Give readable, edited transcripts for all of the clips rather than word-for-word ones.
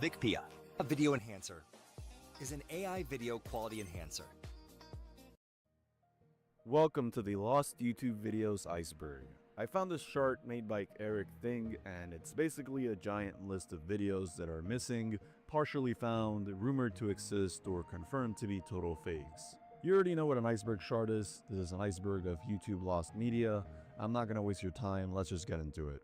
VicPia, a video enhancer, is an AI video quality enhancer. Welcome to the Lost YouTube Videos Iceberg. I found this chart made by Eric Thing, and it's basically a giant list of videos that are missing, partially found, rumored to exist, or confirmed to be total fakes. You already know what an iceberg chart is. This is an iceberg of YouTube lost media. I'm not gonna waste your time, let's just get into it.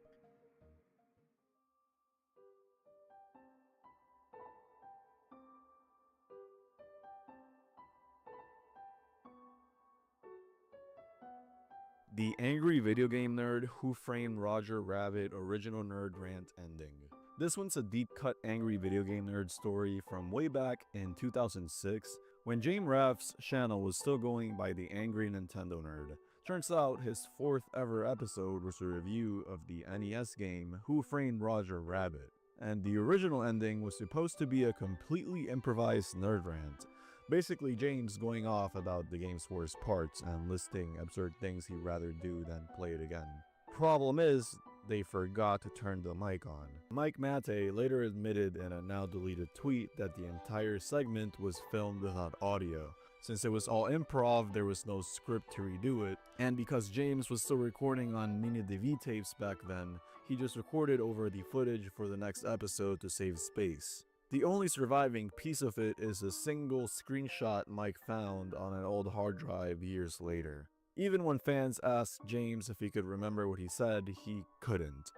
The Angry Video Game Nerd Who Framed Roger Rabbit Original Nerd Rant Ending. This one's a deep-cut Angry Video Game Nerd story from way back in 2006 when James Raff's channel was still going by the Angry Nintendo Nerd. Turns out his 4th ever episode was a review of the NES game Who Framed Roger Rabbit, and the original ending was supposed to be a completely improvised nerd rant. Basically, James going off about the game's worst parts and listing absurd things he'd rather do than play it again. Problem is, they forgot to turn the mic on. Mike Mattei later admitted in a now deleted tweet that the entire segment was filmed without audio. Since it was all improv, there was no script to redo it, and because James was still recording on mini DV tapes back then, he just recorded over the footage for the next episode to save space. The only surviving piece of it is a single screenshot Mike found on an old hard drive years later. Even when fans asked James if he could remember what he said, he couldn't.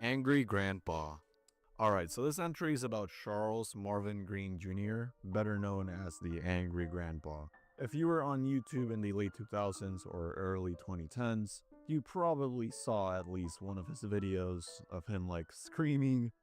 Angry Grandpa. Alright, so this entry is about Charles Marvin Green Jr., better known as the Angry Grandpa. If you were on YouTube in the late 2000s or early 2010s, you probably saw at least one of his videos of him like screaming,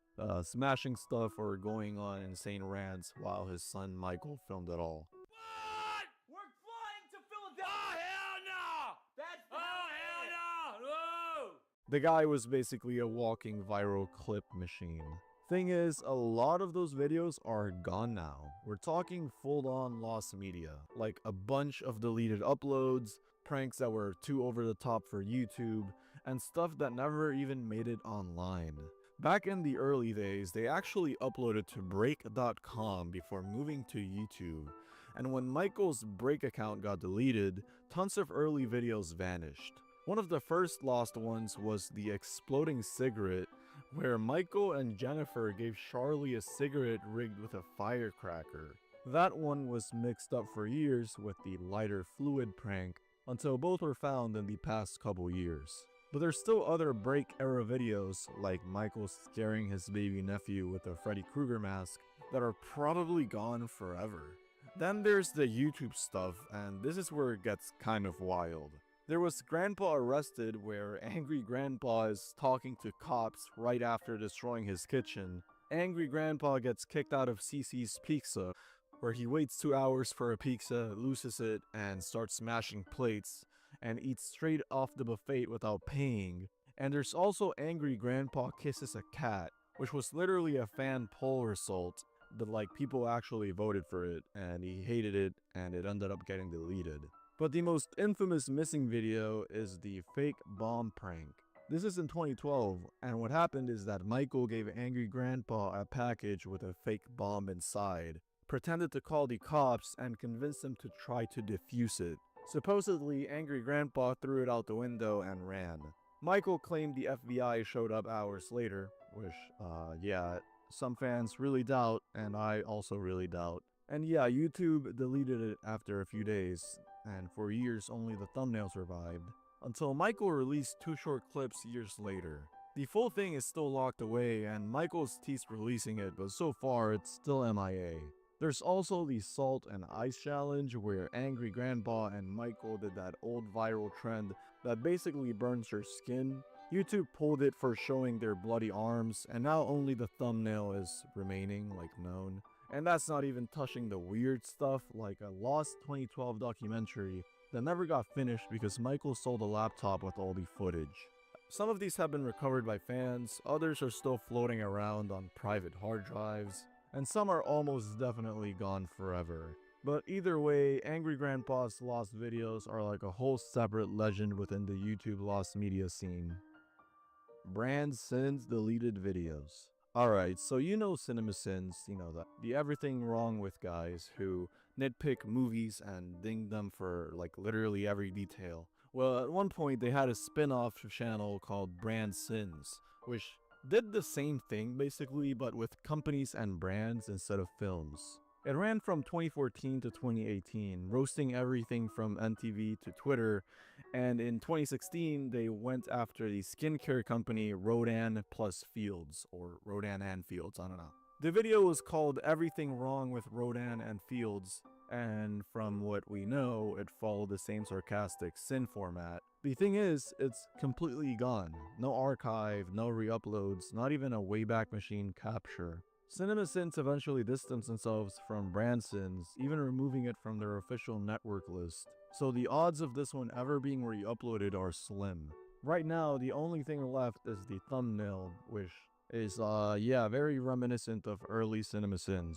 smashing stuff, or going on insane rants while his son Michael filmed it all. What? We're flying to Philadelphia! Oh, hell no! That's hell no! Whoa! The guy was basically a walking viral clip machine. Thing is, a lot of those videos are gone now. We're talking full-on lost media, like a bunch of deleted uploads, pranks that were too over the top for YouTube, and stuff that never even made it online. Back in the early days, they actually uploaded to Break.com before moving to YouTube, and when Michael's Break account got deleted, tons of early videos vanished. One of the first lost ones was the exploding cigarette, where Michael and Jennifer gave Charlie a cigarette rigged with a firecracker. That one was mixed up for years with the lighter fluid prank, until both were found in the past couple years. But there's still other break-era videos, like Michael scaring his baby nephew with a Freddy Krueger mask, that are probably gone forever. Then there's the YouTube stuff, and this is where it gets kind of wild. There was Grandpa Arrested, where Angry Grandpa is talking to cops right after destroying his kitchen. Angry Grandpa gets kicked out of CC's Pizza, where he waits 2 hours for a pizza, loses it, and starts smashing plates, and eats straight off the buffet without paying. And there's also Angry Grandpa Kisses a Cat, which was literally a fan poll result, but like people actually voted for it, and he hated it, and it ended up getting deleted. But the most infamous missing video is the fake bomb prank. This is in 2012, and what happened is that Michael gave Angry Grandpa a package with a fake bomb inside, pretended to call the cops, and convinced them to try to defuse it. Supposedly, Angry Grandpa threw it out the window and ran. Michael claimed the FBI showed up hours later, which, yeah, some fans really doubt, and I also really doubt. And yeah, YouTube deleted it after a few days, and for years only the thumbnail survived, until Michael released 2 short clips years later. The full thing is still locked away, and Michael's teased releasing it, but so far it's still MIA. There's also the Salt and Ice Challenge, where Angry Grandpa and Michael did that old viral trend that basically burns your skin. YouTube pulled it for showing their bloody arms, and now only the thumbnail is remaining, like known. And that's not even touching the weird stuff like a lost 2012 documentary that never got finished because Michael sold a laptop with all the footage. Some of these have been recovered by fans, others are still floating around on private hard drives, and some are almost definitely gone forever. But either way, Angry Grandpa's lost videos are like a whole separate legend within the YouTube lost media scene. Brand sends deleted videos. Alright, so you know CinemaSins, you know, the everything wrong with guys who nitpick movies and ding them for like literally every detail. Well, at one point they had a spin-off channel called Brand Sins, which did the same thing basically, but with companies and brands instead of films. It ran from 2014 to 2018, roasting everything from MTV to Twitter, and in 2016 they went after the skincare company Rodan Plus Fields, or Rodan and Fields, I don't know. The video was called Everything Wrong with Rodan and Fields, and from what we know, it followed the same sarcastic sin format. The thing is, it's completely gone. No archive, no re-uploads, not even a Wayback Machine capture. CinemaSins eventually distanced themselves from Brand Sins, even removing it from their official network list. So the odds of this one ever being re-uploaded are slim. Right now, the only thing left is the thumbnail, which is, very reminiscent of early CinemaSins.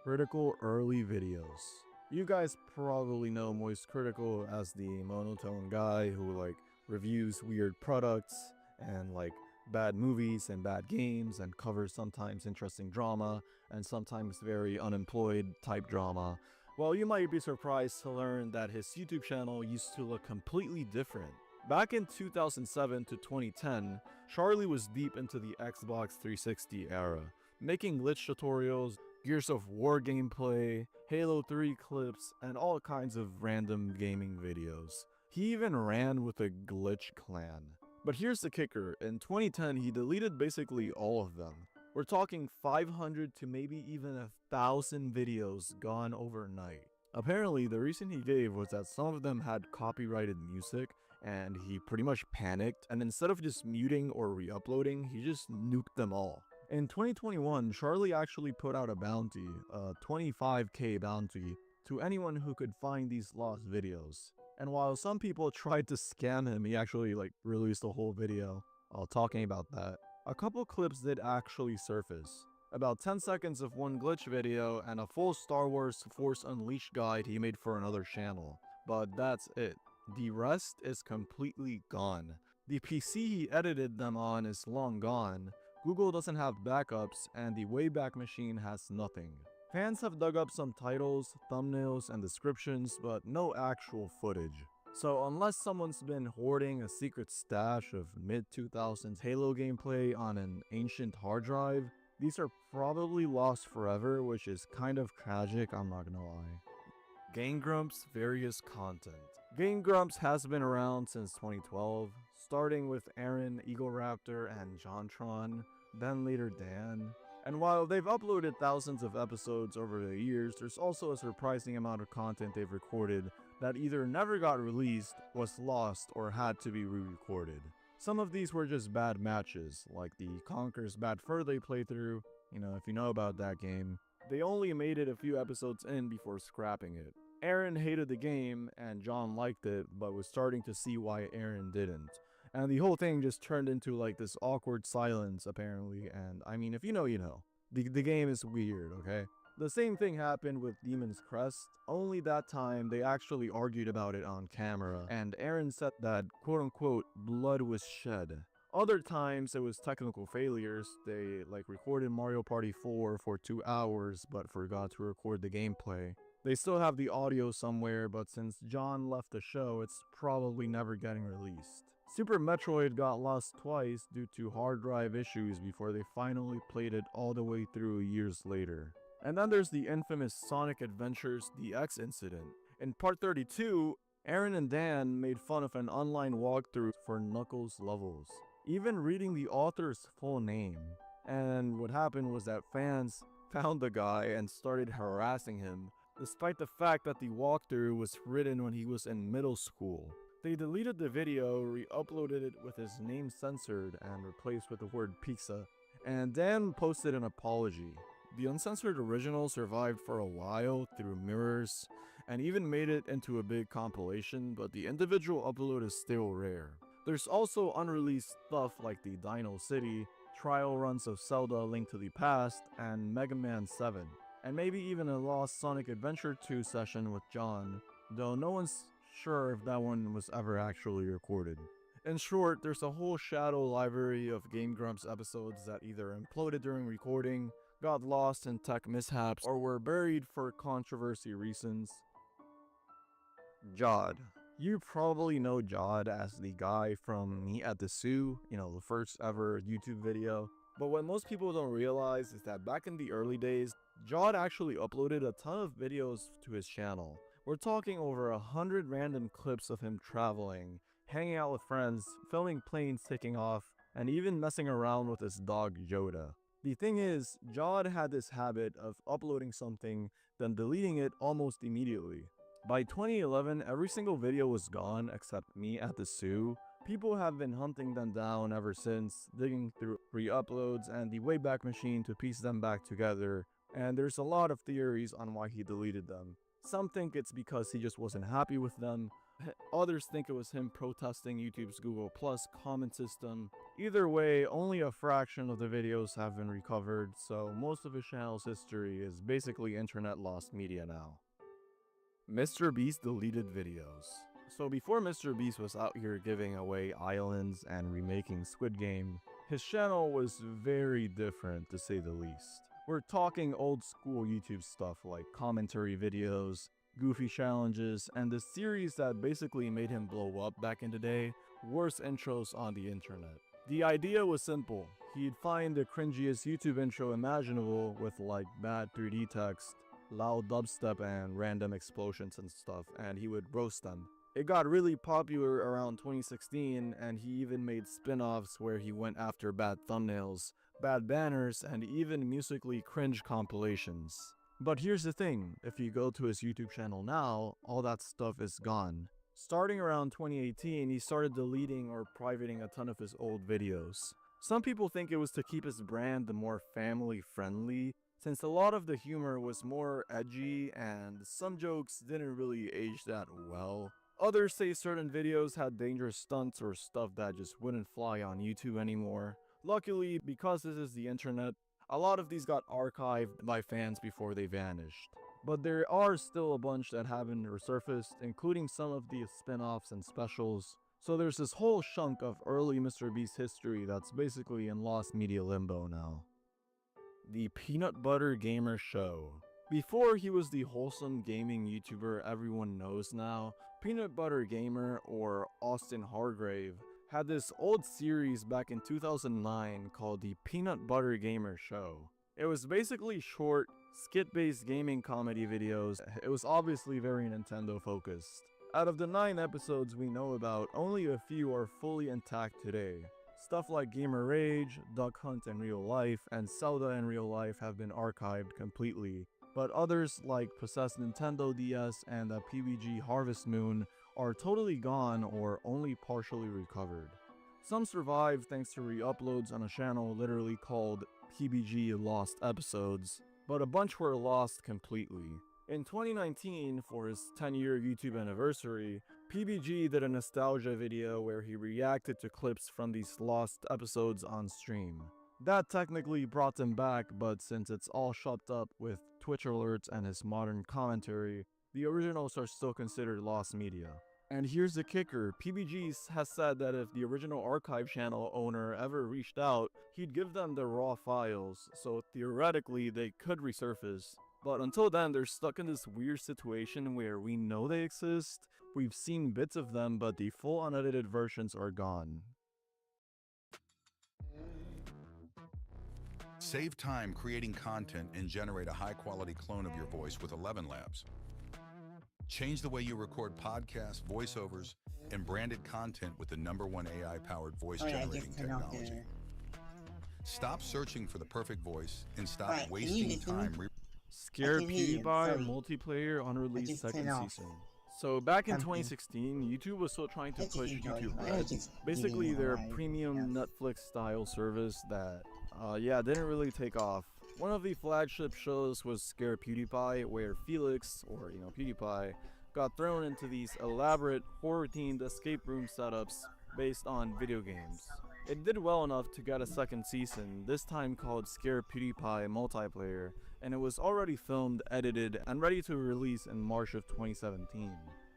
Critical early videos. You guys probably know Moist Critical as the monotone guy who like reviews weird products and like bad movies and bad games and covers sometimes interesting drama and sometimes very unemployed type drama. Well, you might be surprised to learn that his YouTube channel used to look completely different. Back in 2007 to 2010, Charlie was deep into the Xbox 360 era, making glitch tutorials, Gears of War gameplay, Halo 3 clips, and all kinds of random gaming videos. He even ran with a glitch clan. But here's the kicker, in 2010 he deleted basically all of them. We're talking 500 to maybe even 1,000 videos gone overnight. Apparently the reason he gave was that some of them had copyrighted music and he pretty much panicked, and instead of just muting or re-uploading, he just nuked them all. In 2021, Charlie actually put out a bounty, a 25k bounty, to anyone who could find these lost videos. And while some people tried to scam him, he actually released a whole video talking about that. A couple clips did actually surface. About 10 seconds of one glitch video and a full Star Wars Force Unleashed guide he made for another channel. But that's it. The rest is completely gone. The PC he edited them on is long gone. Google doesn't have backups, and the Wayback Machine has nothing. Fans have dug up some titles, thumbnails, and descriptions, but no actual footage. So unless someone's been hoarding a secret stash of mid-2000s Halo gameplay on an ancient hard drive, these are probably lost forever, which is kind of tragic, I'm not gonna lie. Game Grumps' various content. Game Grumps has been around since 2012, starting with Aaron, Egoraptor, and Jontron, then later Dan. And while they've uploaded thousands of episodes over the years, there's also a surprising amount of content they've recorded that either never got released, was lost, or had to be re-recorded. Some of these were just bad matches, like the Conker's Bad Fur Day playthrough, if you know about that game. They only made it a few episodes in before scrapping it. Aaron hated the game, and John liked it, but was starting to see why Aaron didn't. And the whole thing just turned into this awkward silence, apparently, and I mean, if you know, you know. The game is weird, okay? The same thing happened with Demon's Crest, only that time they actually argued about it on camera, and Aaron said that, quote-unquote, blood was shed. Other times it was technical failures. They recorded Mario Party 4 for 2 hours, but forgot to record the gameplay. They still have the audio somewhere, but since John left the show, it's probably never getting released. Super Metroid got lost twice due to hard drive issues before they finally played it all the way through years later. And then there's the infamous Sonic Adventures DX incident. In part 32, Aaron and Dan made fun of an online walkthrough for Knuckles levels, even reading the author's full name. And what happened was that fans found the guy and started harassing him, despite the fact that the walkthrough was written when he was in middle school. They deleted the video, re-uploaded it with his name censored and replaced with the word pizza, and Dan posted an apology. The uncensored original survived for a while through mirrors, and even made it into a big compilation, but the individual upload is still rare. There's also unreleased stuff like the Dino City, trial runs of Zelda A Link to the Past, and Mega Man 7, and maybe even a lost Sonic Adventure 2 session with John, though no one's sure if that one was ever actually recorded. In short, there's a whole shadow library of Game Grumps episodes that either imploded during recording, got lost in tech mishaps, or were buried for controversy reasons. Jod. You probably know Jod as the guy from Me at the Zoo, the first ever YouTube video. But what most people don't realize is that back in the early days, Jod actually uploaded a ton of videos to his channel. We're talking over 100 random clips of him traveling, hanging out with friends, filming planes taking off, and even messing around with his dog Yoda. The thing is, Jod had this habit of uploading something, then deleting it almost immediately. By 2011, every single video was gone except Me at the Zoo. People have been hunting them down ever since, digging through re-uploads and the Wayback Machine to piece them back together, and there's a lot of theories on why he deleted them. Some think it's because he just wasn't happy with them. Others think it was him protesting YouTube's Google Plus comment system. Either way, only a fraction of the videos have been recovered, so most of his channel's history is basically internet lost media now. Mr. Beast deleted videos. So before Mr. Beast was out here giving away islands and remaking Squid Game, his channel was very different to say the least. We're talking old school YouTube stuff like commentary videos, goofy challenges, and the series that basically made him blow up back in the day, worst intros on the internet. The idea was simple. He'd find the cringiest YouTube intro imaginable with like bad 3D text, loud dubstep and random explosions and stuff, and he would roast them. It got really popular around 2016, and he even made spin-offs where he went after bad thumbnails, bad banners, and even musically cringe compilations. But here's the thing, if you go to his YouTube channel now, all that stuff is gone. Starting around 2018, he started deleting or privating a ton of his old videos. Some people think it was to keep his brand more family-friendly, since a lot of the humor was more edgy and some jokes didn't really age that well. Others say certain videos had dangerous stunts or stuff that just wouldn't fly on YouTube anymore. Luckily, because this is the internet, a lot of these got archived by fans before they vanished. But there are still a bunch that haven't resurfaced, including some of the spin-offs and specials. So there's this whole chunk of early Mr. Beast history that's basically in lost media limbo now. The Peanut Butter Gamer Show. Before he was the wholesome gaming YouTuber everyone knows now, Peanut Butter Gamer, or Austin Hargrave, had this old series back in 2009 called the Peanut Butter Gamer Show. It was basically short, skit-based gaming comedy videos. It was obviously very Nintendo focused. Out of the 9 episodes we know about, only a few are fully intact today. Stuff like Gamer Rage, Duck Hunt in Real Life, and Zelda in Real Life have been archived completely, but others like Possessed Nintendo DS and the PBG Harvest Moon are totally gone or only partially recovered. Some survived thanks to re-uploads on a channel literally called PBG Lost Episodes, but a bunch were lost completely. In 2019, for his 10-year YouTube anniversary, PBG did a nostalgia video where he reacted to clips from these lost episodes on stream. That technically brought him back, but since it's all chopped up with Twitch alerts and his modern commentary, the originals are still considered lost media. And here's the kicker, PBG has said that if the original archive channel owner ever reached out, he'd give them the raw files, so theoretically they could resurface. But until then, they're stuck in this weird situation where we know they exist, we've seen bits of them, but the full unedited versions are gone. Save time creating content and generate a high-quality clone of your voice with 11 Labs. Change the way you record podcasts, voiceovers, and branded content with the #1 AI-powered voice-generating technology. Stop searching for the perfect voice and stop wasting time. Scare PewDiePie multiplayer unreleased second season. So back in 2016, YouTube was still trying to push YouTube Red, basically their premium Netflix style service that didn't really take off. One of the flagship shows was Scare PewDiePie, where Felix, or PewDiePie, got thrown into these elaborate horror-themed escape room setups based on video games. It did well enough to get a second season, this time called Scare PewDiePie Multiplayer, and it was already filmed, edited, and ready to release in March of 2017.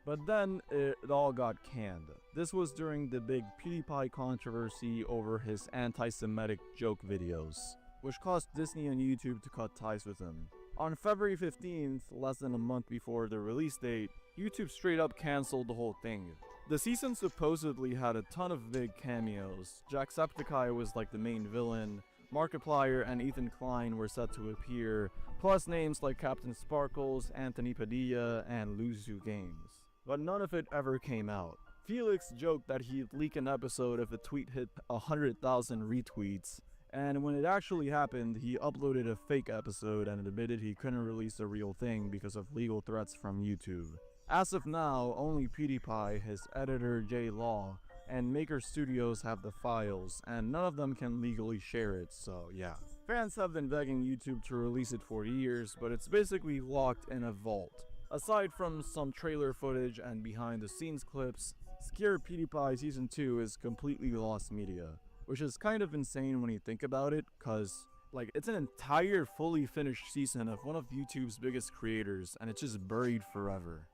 But then it all got canned. This was during the big PewDiePie controversy over his anti-Semitic joke videos, which caused Disney and YouTube to cut ties with him. On February 15th, less than a month before the release date, YouTube straight up cancelled the whole thing. The season supposedly had a ton of big cameos. Jacksepticeye was like the main villain, Markiplier and Ethan Klein were set to appear, plus names like Captain Sparkles, Anthony Padilla, and Luzu Games. But none of it ever came out. Felix joked that he'd leak an episode if the tweet hit 100,000 retweets, and when it actually happened, he uploaded a fake episode and admitted he couldn't release the real thing because of legal threats from YouTube. As of now, only PewDiePie, his editor J Law, and Maker Studios have the files, and none of them can legally share it, so yeah. Fans have been begging YouTube to release it for years, but it's basically locked in a vault. Aside from some trailer footage and behind the scenes clips, Scare PewDiePie Season 2 is completely lost media, which is kind of insane when you think about it, cause like it's an entire fully finished season of one of YouTube's biggest creators, and it's just buried forever.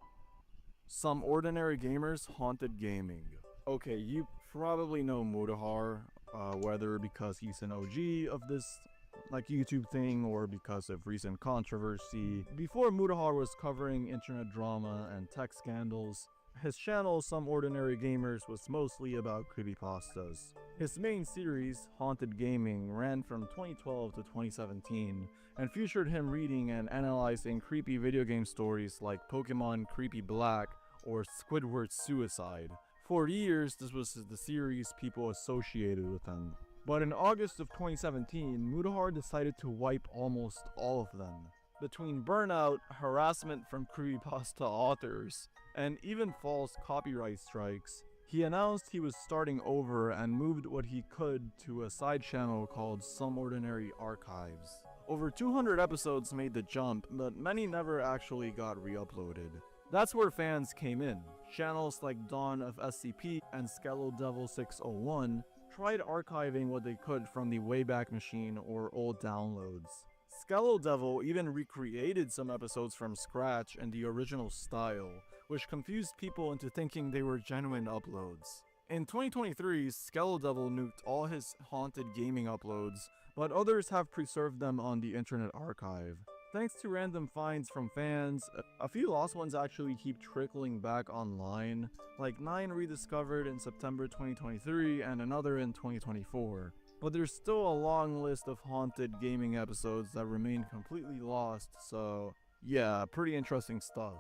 Some ordinary gamers haunted gaming. Okay, you probably know Mutahar, whether because he's an OG of this like YouTube thing or because of recent controversy. Before Mutahar was covering internet drama and tech scandals, his channel Some Ordinary Gamers was mostly about creepypastas. His main series, Haunted Gaming, ran from 2012 to 2017 and featured him reading and analyzing creepy video game stories like Pokemon Creepy Black or Squidward's Suicide. For years, this was the series people associated with him. But in August of 2017, Mutahar decided to wipe almost all of them. Between burnout, harassment from creepypasta authors, and even false copyright strikes, he announced he was starting over and moved what he could to a side channel called Some Ordinary Archives. Over 200 episodes made the jump, but many never actually got re-uploaded. That's where fans came in. Channels like Dawn of SCP and Skello Devil 601 tried archiving what they could from the Wayback Machine or old downloads. Skello Devil even recreated some episodes from scratch in the original style, which confused people into thinking they were genuine uploads. In 2023, Skello Devil nuked all his haunted gaming uploads, but others have preserved them on the Internet Archive. Thanks to random finds from fans, a few lost ones actually keep trickling back online, like 9 rediscovered in September 2023 and another in 2024. But there's still a long list of haunted gaming episodes that remain completely lost, so yeah, pretty interesting stuff.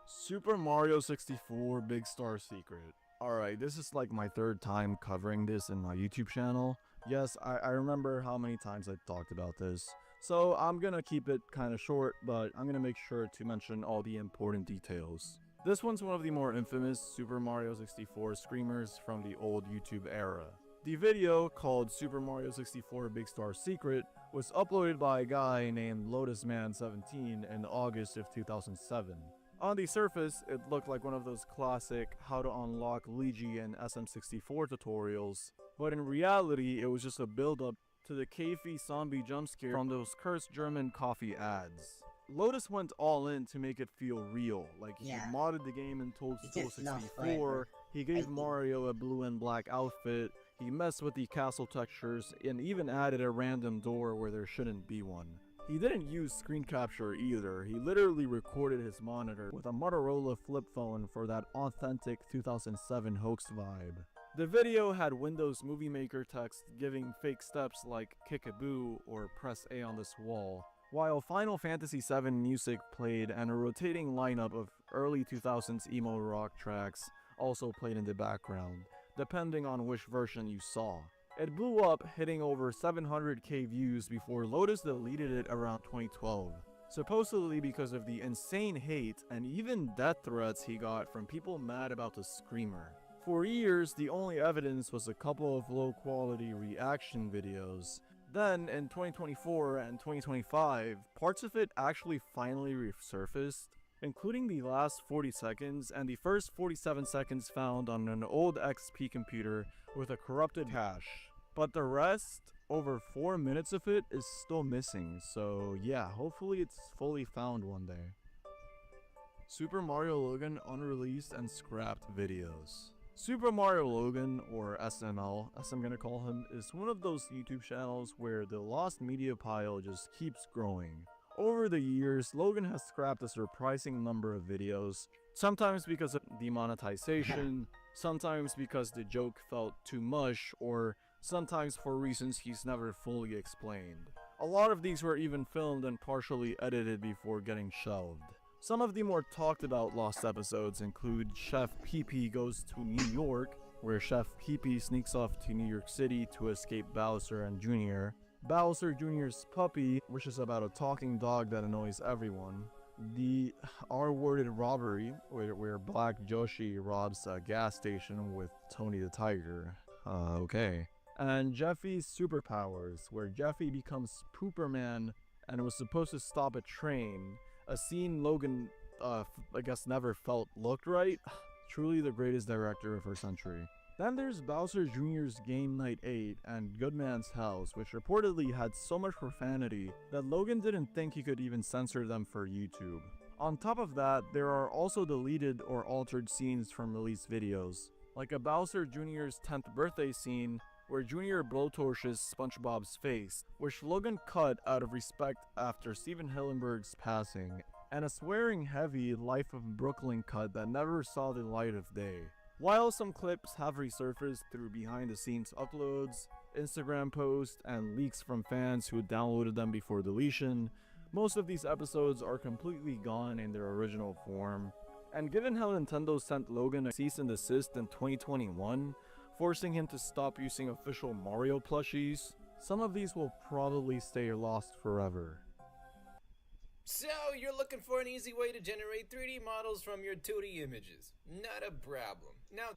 Super Mario 64 Big Star Secret. Alright, this is like my third time covering this in my YouTube channel. Yes, I remember how many times I talked about this. So I'm gonna keep it kinda short, but I'm gonna make sure to mention all the important details. This one's one of the more infamous Super Mario 64 screamers from the old YouTube era. The video, called Super Mario 64 Big Star Secret, was uploaded by a guy named LotusMan17 in August of 2007. On the surface, it looked like one of those classic how to unlock Luigi and SM64 tutorials, but in reality it was just a build-up to the Kafei zombie jump scare from those cursed German coffee ads. Lotus went all in to make it feel real, like he modded the game in Toadstool 64, he gave Mario a blue and black outfit, he messed with the castle textures, and even added a random door where there shouldn't be one. He didn't use screen capture either, he literally recorded his monitor with a Motorola flip phone for that authentic 2007 hoax vibe. The video had Windows Movie Maker text giving fake steps like kick-a-boo or press A on this wall, while Final Fantasy VII music played and a rotating lineup of early 2000s emo rock tracks also played in the background, depending on which version you saw. It blew up, hitting over 700k views before Lotus deleted it around 2012, supposedly because of the insane hate and even death threats he got from people mad about the screamer. For years, the only evidence was a couple of low-quality reaction videos. Then, in 2024 and 2025, parts of it actually finally resurfaced, including the last 40 seconds and the first 47 seconds found on an old XP computer with a corrupted cache. But the rest, over 4 minutes of it, is still missing, so yeah, hopefully it's fully found one day. Super Mario Logan unreleased and scrapped videos. Super Mario Logan, or SML, as I'm gonna call him, is one of those YouTube channels where the lost media pile just keeps growing. Over the years, Logan has scrapped a surprising number of videos, sometimes because of demonetization, sometimes because the joke felt too much, or sometimes for reasons he's never fully explained. A lot of these were even filmed and partially edited before getting shelved. Some of the more talked about lost episodes include Chef Pee-Pee Goes to New York, where Chef Pee-Pee sneaks off to New York City to escape Bowser and Jr., Bowser Jr.'s Puppy, which is about a talking dog that annoys everyone, the R-worded robbery, where Black Joshi robs a gas station with Tony the Tiger, okay, and Jeffy's Superpowers, where Jeffy becomes Pooperman and was supposed to stop a train, a scene Logan, I guess never felt looked right. Truly the greatest director of our century. Then there's Bowser Jr.'s Game Night 8 and Goodman's House, which reportedly had so much profanity that Logan didn't think he could even censor them for YouTube. On top of that, there are also deleted or altered scenes from released videos, like a Bowser Jr.'s 10th birthday scene where Jr. blowtorches SpongeBob's face, which Logan cut out of respect after Steven Hillenburg's passing, and a swearing-heavy Life of Brooklyn cut that never saw the light of day. While some clips have resurfaced through behind-the-scenes uploads, Instagram posts, and leaks from fans who downloaded them before deletion, most of these episodes are completely gone in their original form. And given how Nintendo sent Logan a cease and desist in 2021, forcing him to stop using official Mario plushies, some of these will probably stay lost forever. So, you're looking for an easy way to generate 3D models from your 2D images. Not a problem. Now,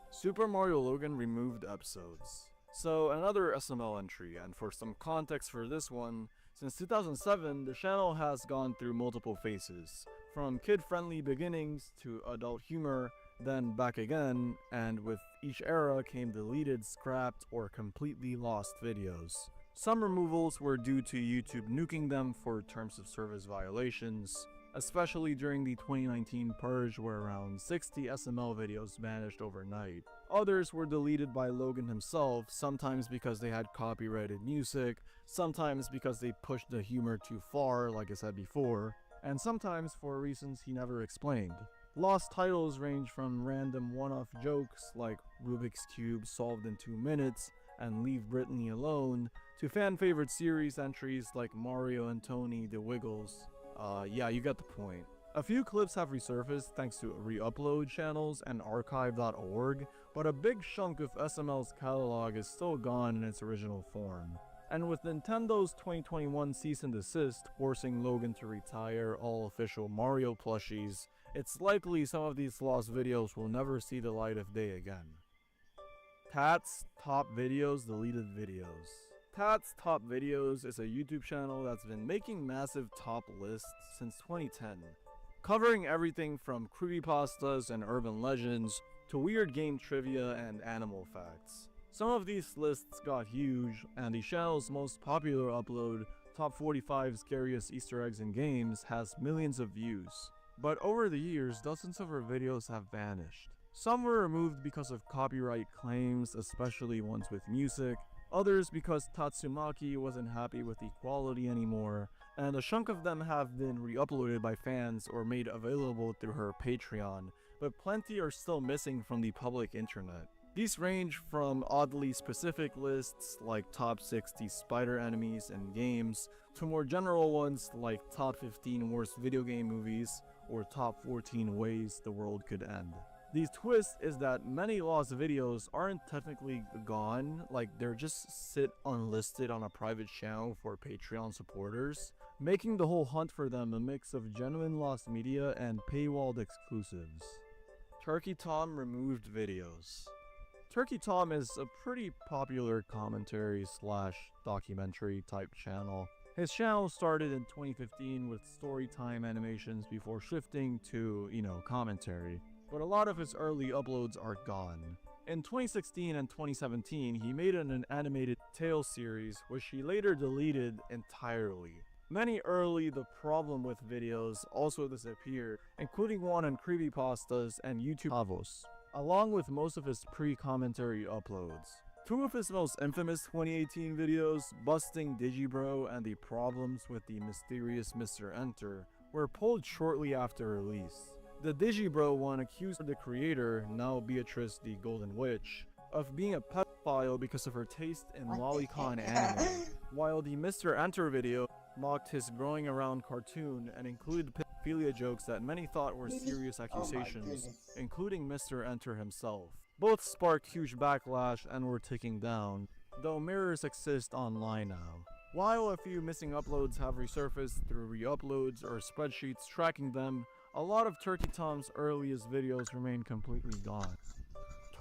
Super Mario Logan removed episodes. So, another SML entry, and for some context for this one, since 2007, the channel has gone through multiple phases, from kid-friendly beginnings to adult humor, then back again, and with each era came deleted, scrapped, or completely lost videos. Some removals were due to YouTube nuking them for terms of service violations, especially during the 2019 purge where around 60 SML videos vanished overnight. Others were deleted by Logan himself, sometimes because they had copyrighted music, sometimes because they pushed the humor too far, like I said before, and sometimes for reasons he never explained. Lost titles range from random one-off jokes like Rubik's Cube solved in 2 minutes and Leave Britney Alone, to fan-favorite series entries like Mario and Tony the Wiggles. Yeah, you get the point. A few clips have resurfaced thanks to re-upload channels and archive.org, but a big chunk of SML's catalog is still gone in its original form. And with Nintendo's 2021 cease and desist forcing Logan to retire all official Mario plushies, it's likely some of these lost videos will never see the light of day again. Tat's Top Videos Deleted Videos. Tat's Top Videos is a YouTube channel that's been making massive top lists since 2010, covering everything from creepypastas and urban legends to weird game trivia and animal facts. Some of these lists got huge, and the channel's most popular upload, Top 45 Scariest Easter Eggs in Games, has millions of views. But over the years, dozens of her videos have vanished. Some were removed because of copyright claims, especially ones with music, others because Tatsumaki wasn't happy with the quality anymore, and a chunk of them have been re-uploaded by fans or made available through her Patreon, but plenty are still missing from the public internet. These range from oddly specific lists like top 60 spider enemies in games, to more general ones like top 15 worst video game movies, or top 14 ways the world could end. The twist is that many lost videos aren't technically gone, like they're just sit unlisted on a private channel for Patreon supporters, making the whole hunt for them a mix of genuine lost media and paywalled exclusives. Turkey Tom removed videos. Turkey Tom is a pretty popular commentary / documentary type channel. His channel started in 2015 with storytime animations before shifting to, commentary. But a lot of his early uploads are gone. In 2016 and 2017, he made an animated Tales series, which he later deleted entirely. Many early The Problem With videos also disappeared, including one on creepypastas and YouTube Havos, along with most of his pre-commentary uploads. Two of his most infamous 2018 videos, Busting Digibro and The Problems With the Mysterious Mr. Enter, were pulled shortly after release. The Digibro one accused the creator, now Beatrice the Golden Witch, of being a pedophile because of her taste in lolicon anime, while the Mr. Enter video mocked his growing around cartoon and included pedophilia jokes that many thought were serious accusations, including Mr. Enter himself. Both sparked huge backlash and were taken down, though mirrors exist online now. While a few missing uploads have resurfaced through re-uploads or spreadsheets tracking them, a lot of Turkey Tom's earliest videos remain completely gone.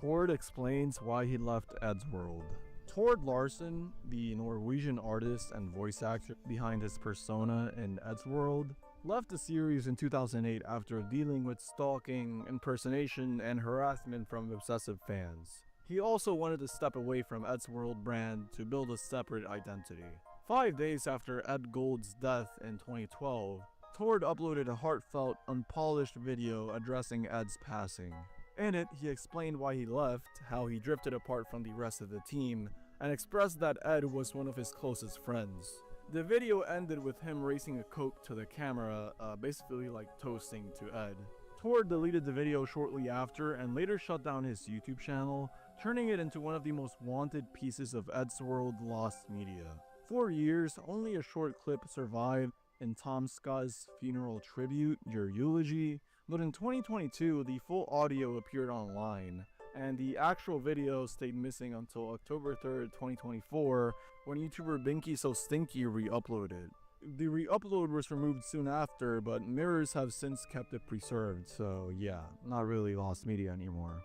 Tord explains why he left Ed's world. Tord Larsen, the Norwegian artist and voice actor behind his persona in Ed's world, left the series in 2008 after dealing with stalking, impersonation, and harassment from obsessive fans. He also wanted to step away from Ed's world brand to build a separate identity. 5 days after Ed Gold's death in 2012, Tord uploaded a heartfelt, unpolished video addressing Ed's passing. In it, he explained why he left, how he drifted apart from the rest of the team, and expressed that Ed was one of his closest friends. The video ended with him racing a Coke to the camera, basically like toasting to Ed. Tord deleted the video shortly after and later shut down his YouTube channel, turning it into one of the most wanted pieces of Ed's World lost media. For years, only a short clip survived in Tom Scott's funeral tribute, Your Eulogy, but in 2022, the full audio appeared online, and the actual video stayed missing until October 3rd, 2024, when YouTuber Binky So Stinky re-uploaded. The re-upload was removed soon after, but mirrors have since kept it preserved, so yeah, not really lost media anymore.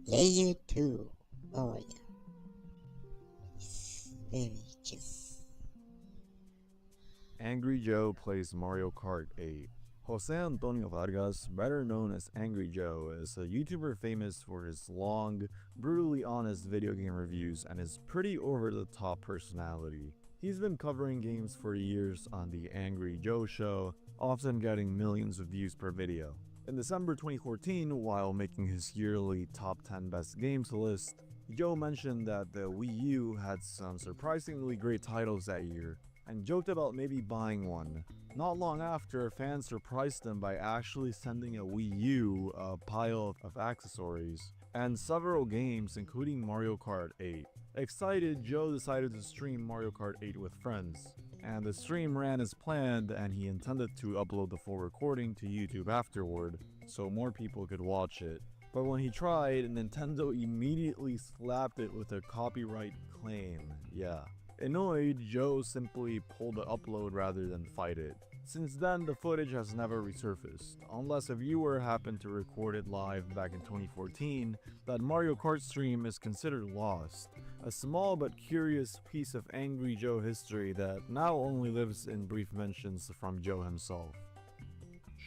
Layer 2. Oh yeah. It's very just. Angry Joe plays Mario Kart 8. Jose Antonio Vargas, better known as Angry Joe, is a YouTuber famous for his long, brutally honest video game reviews and his pretty over-the-top personality. He's been covering games for years on the Angry Joe Show, often getting millions of views per video. In December 2014, while making his yearly top 10 best games list, Joe mentioned that the Wii U had some surprisingly great titles that year, and joked about maybe buying one. Not long after, fans surprised him by actually sending a Wii U a pile of accessories, and several games including Mario Kart 8. Excited, Joe decided to stream Mario Kart 8 with friends, and the stream ran as planned, and he intended to upload the full recording to YouTube afterward, so more people could watch it. But when he tried, Nintendo immediately slapped it with a copyright claim. Yeah. Annoyed, Joe simply pulled the upload rather than fight it. Since then, the footage has never resurfaced, unless a viewer happened to record it live back in 2014. That Mario Kart stream is considered lost, a small but curious piece of Angry Joe history that now only lives in brief mentions from Joe himself.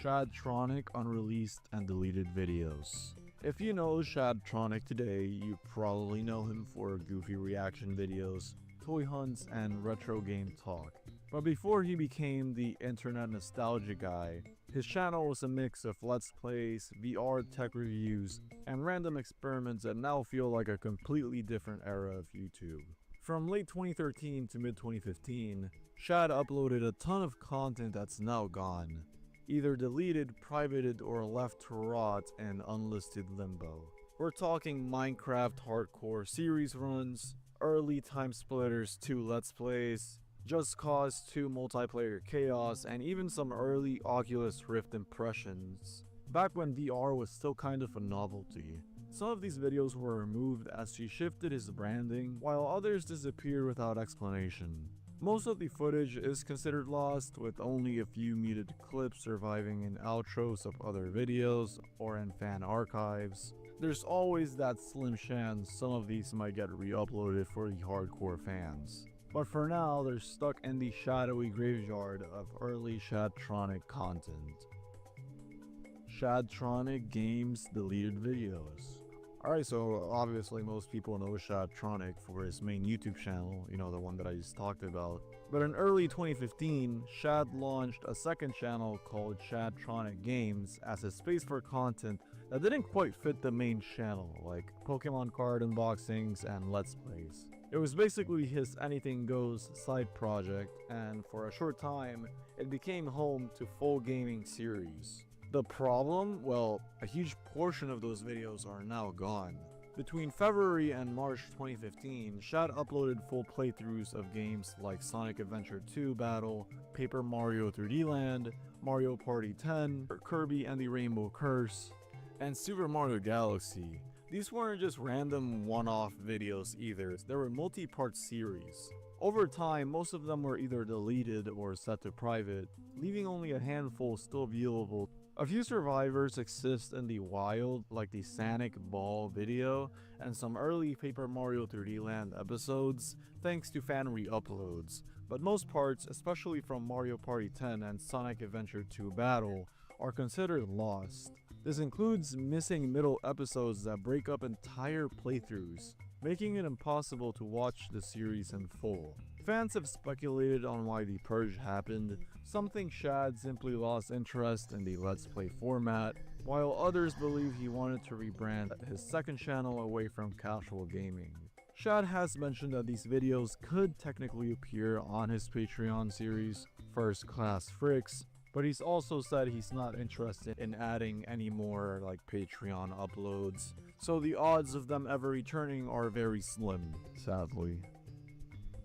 Shadtronic unreleased and deleted videos. If you know Shadtronic today, you probably know him for goofy reaction videos, toy hunts, and retro game talk. But before he became the internet nostalgia guy, his channel was a mix of let's plays, VR tech reviews, and random experiments that now feel like a completely different era of YouTube. From late 2013 to mid 2015, Shad uploaded a ton of content that's now gone, either deleted, privated, or left to rot in unlisted limbo. We're talking Minecraft hardcore series runs, early Time Splitters 2 Let's Plays, Just Cause 2 multiplayer chaos, and even some early Oculus Rift impressions, back when VR was still kind of a novelty. Some of these videos were removed as he shifted his branding, while others disappeared without explanation. Most of the footage is considered lost, with only a few muted clips surviving in outros of other videos or in fan archives. There's always that slim chance some of these might get re-uploaded for the hardcore fans. But for now, they're stuck in the shadowy graveyard of early Shadtronic content. Shadtronic Games deleted videos. Alright, so obviously most people know Shadtronic for his main YouTube channel, you know, the one that I just talked about. But in early 2015, Shad launched a second channel called Shadtronic Games as a space for content that didn't quite fit the main channel, like Pokemon card unboxings and Let's Plays. It was basically his anything goes side project, and for a short time, it became home to full gaming series. The problem? Well, a huge portion of those videos are now gone. Between February and March 2015, Shad uploaded full playthroughs of games like Sonic Adventure 2 Battle, Paper Mario 3D Land, Mario Party 10, Kirby and the Rainbow Curse, and Super Mario Galaxy. These weren't just random one-off videos either, they were multi-part series. Over time, most of them were either deleted or set to private, leaving only a handful still viewable. A few survivors exist in the wild, like the Sonic Ball video and some early Paper Mario 3D Land episodes, thanks to fan re-uploads. But most parts, especially from Mario Party 10 and Sonic Adventure 2 Battle, are considered lost. This includes missing middle episodes that break up entire playthroughs, making it impossible to watch the series in full. Fans have speculated on why the purge happened. Some think Shad simply lost interest in the Let's Play format, while others believe he wanted to rebrand his second channel away from casual gaming. Shad has mentioned that these videos could technically appear on his Patreon series, First Class Fricks, but he's also said he's not interested in adding any more like Patreon uploads, so the odds of them ever returning are very slim, sadly.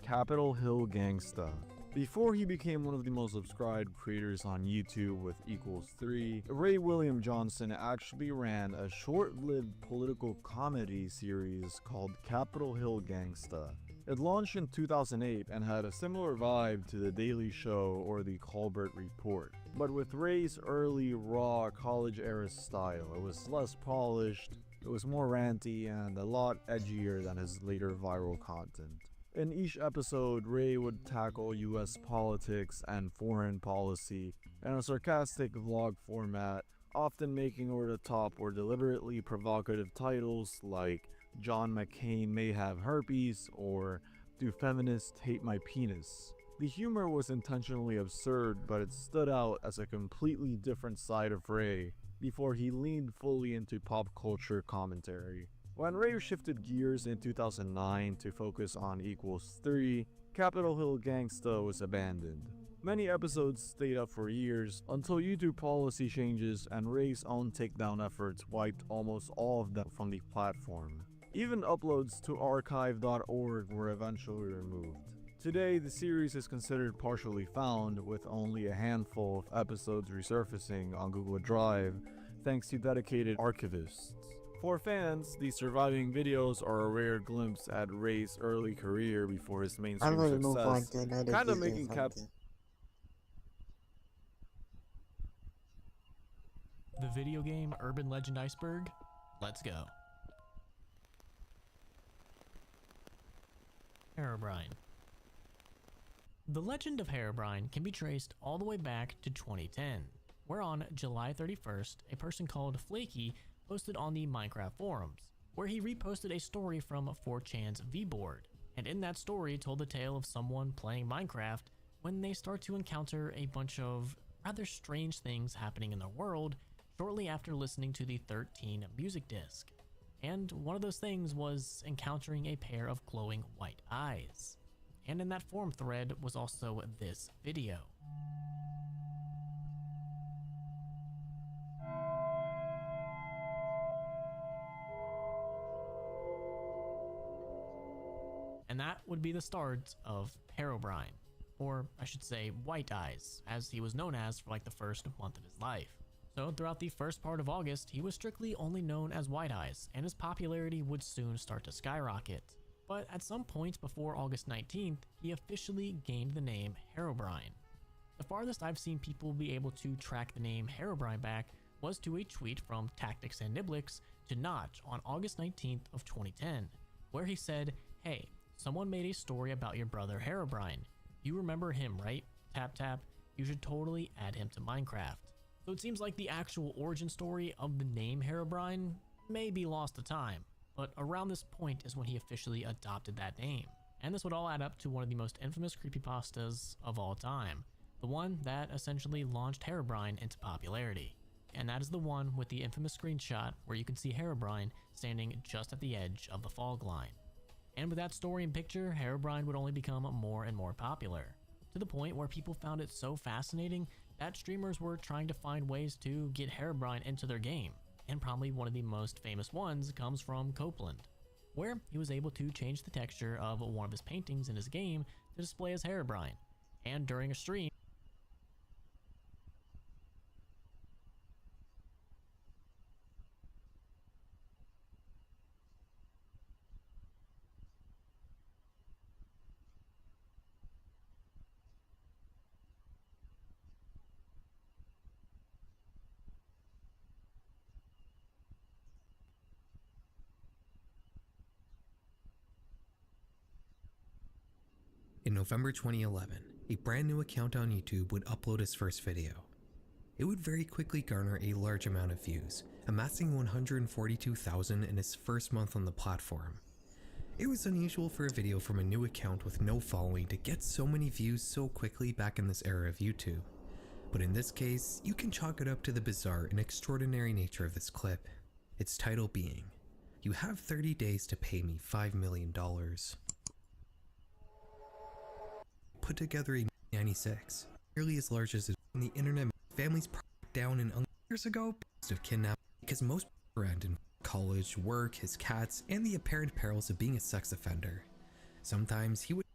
Capitol Hill Gangsta. Before he became one of the most subscribed creators on YouTube with =3, Ray William Johnson actually ran a short-lived political comedy series called Capitol Hill Gangsta. It launched in 2008 and had a similar vibe to The Daily Show or The Colbert Report. But with Ray's early, raw, college-era style, it was less polished, it was more ranty, and a lot edgier than his later viral content. In each episode, Ray would tackle US politics and foreign policy in a sarcastic vlog format, often making over the top or deliberately provocative titles like John McCain may have herpes or Do feminists hate my penis? The humor was intentionally absurd, but it stood out as a completely different side of Ray before he leaned fully into pop culture commentary. When Ray shifted gears in 2009 to focus on =3, Capitol Hill Gangsta was abandoned. Many episodes stayed up for years until YouTube policy changes and Ray's own takedown efforts wiped almost all of them from the platform. Even uploads to archive.org were eventually removed. Today, the series is considered partially found, with only a handful of episodes resurfacing on Google Drive thanks to dedicated archivists. For fans, the surviving videos are a rare glimpse at Ray's early career before his I'm mainstream gonna move on success, to another kind of video making something. The video game Urban Legend Iceberg? Let's go. Herobrine. The legend of Herobrine can be traced all the way back to 2010, where on July 31st, a person called Flaky posted on the Minecraft forums, where he reposted a story from 4chan's VBoard, and in that story told the tale of someone playing Minecraft when they start to encounter a bunch of rather strange things happening in their world shortly after listening to the 13 music disc. And one of those things was encountering a pair of glowing white eyes. And in that forum thread was also this video. And that would be the start of Herobrine, or I should say White Eyes, as he was known as for like the first month of his life. So throughout the first part of August, he was strictly only known as White Eyes, and his popularity would soon start to skyrocket. But at some point before August 19th, he officially gained the name Herobrine. The farthest I've seen people be able to track the name Herobrine back was to a tweet from Tactics and Niblix to Notch on August 19th of 2010, where he said, "Hey, someone made a story about your brother Herobrine. You remember him, right? Tap tap. You should totally add him to Minecraft." So it seems like the actual origin story of the name Herobrine may be lost to time, but around this point is when he officially adopted that name. And this would all add up to one of the most infamous creepypastas of all time, the one that essentially launched Herobrine into popularity. And that is the one with the infamous screenshot where you can see Herobrine standing just at the edge of the fog line. And with that story and picture, Herobrine would only become more and more popular, to the point where people found it so fascinating that streamers were trying to find ways to get Herobrine into their game. And probably one of the most famous ones comes from Copeland, where he was able to change the texture of one of his paintings in his game to display as Herobrine. And during a stream, in November 2011, a brand new account on YouTube would upload his first video. It would very quickly garner a large amount of views, amassing 142,000 in his first month on the platform. It was unusual for a video from a new account with no following to get so many views so quickly back in this era of YouTube. But in this case, you can chalk it up to the bizarre and extraordinary nature of this clip. Its title being, "You have 30 days to pay me $5 million. Put together a 96, nearly as large as on the internet. Families down in years ago of kidnapping because most around in college, work, his cats, and the apparent perils of being a sex offender. Sometimes he would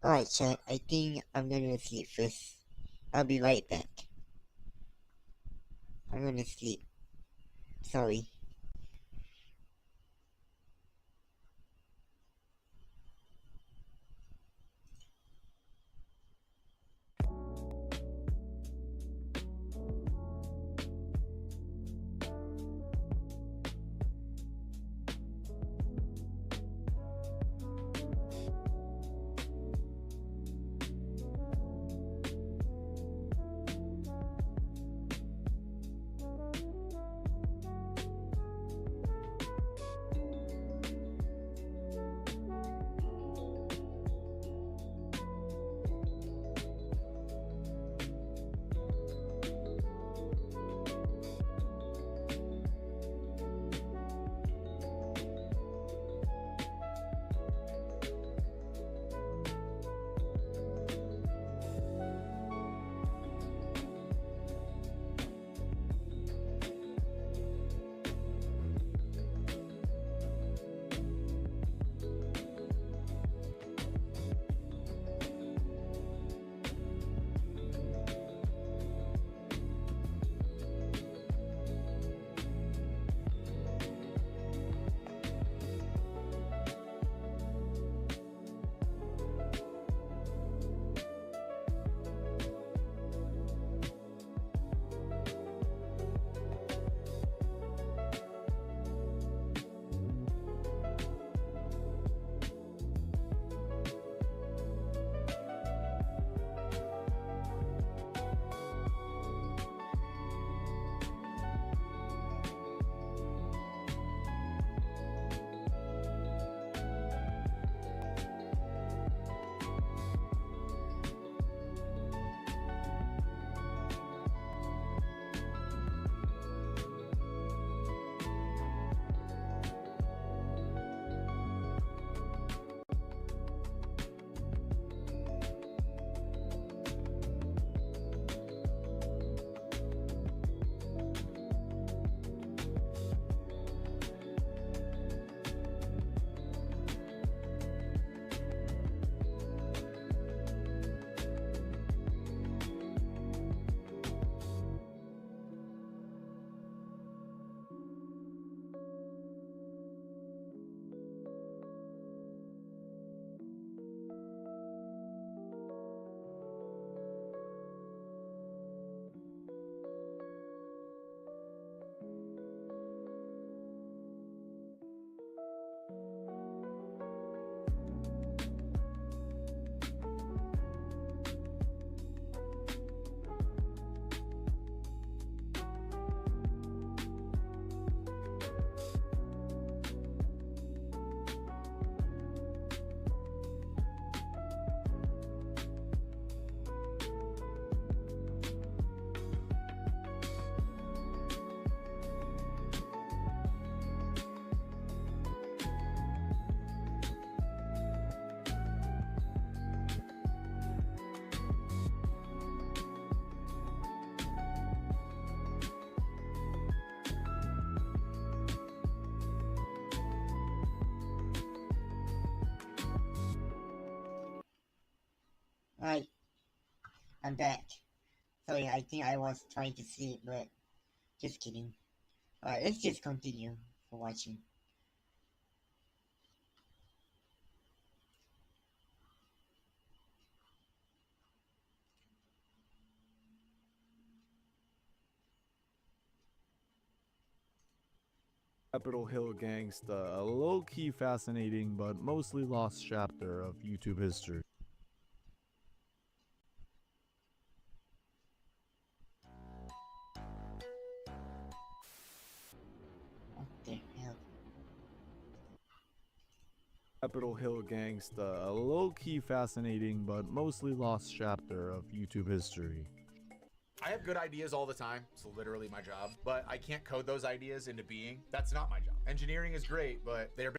Alright, chat, I think I'm gonna sleep first. I'll be right back. I'm gonna sleep. Sorry. Alright, I'm back. Sorry, I think I was trying to sleep, but just kidding. Alright, let's just continue for watching. Capitol Hill Gangsta, a low-key fascinating but mostly lost chapter of YouTube history. What the hell? Capitol Hill Gangsta, a low-key fascinating but mostly lost chapter of YouTube history. I have good ideas all the time. It's literally my job, but I can't code those ideas into being. That's not my job. Engineering is great, but they're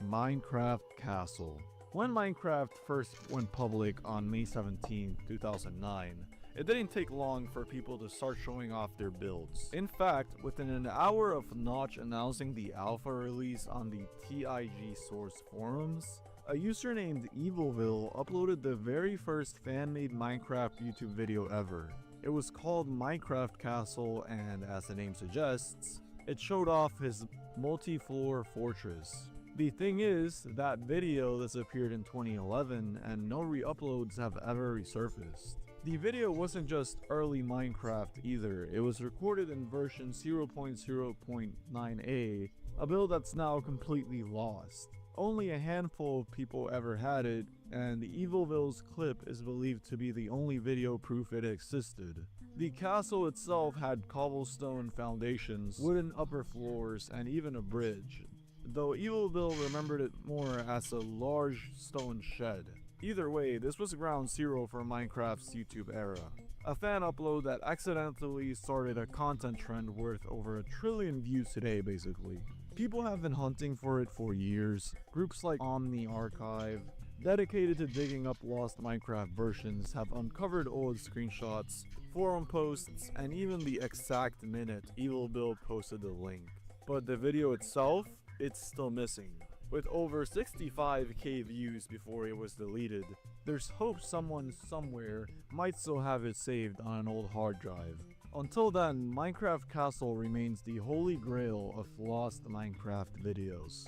Minecraft Castle. When Minecraft first went public on May 17, 2009, it didn't take long for people to start showing off their builds. In fact, within an hour of Notch announcing the alpha release on the TIG source forums, a user named Evilville uploaded the very first fan-made Minecraft YouTube video ever. It was called Minecraft Castle, and as the name suggests, it showed off his multi-floor fortress. The thing is, that video disappeared in 2011 and no re-uploads have ever resurfaced. The video wasn't just early Minecraft either, it was recorded in version 0.0.9a, a build that's now completely lost. Only a handful of people ever had it, and Evilville's clip is believed to be the only video proof it existed. The castle itself had cobblestone foundations, wooden upper floors, and even a bridge, though Evilville remembered it more as a large stone shed. Either way, this was ground zero for Minecraft's YouTube era. A fan upload that accidentally started a content trend worth over 1 trillion views today, basically. People have been hunting for it for years. Groups like Omni Archive, dedicated to digging up lost Minecraft versions, have uncovered old screenshots, forum posts, and even the exact minute Evilville posted the link. But the video itself, it's still missing. With over 65k views before it was deleted, there's hope someone somewhere might still have it saved on an old hard drive. Until then, Minecraft Castle remains the holy grail of lost Minecraft videos.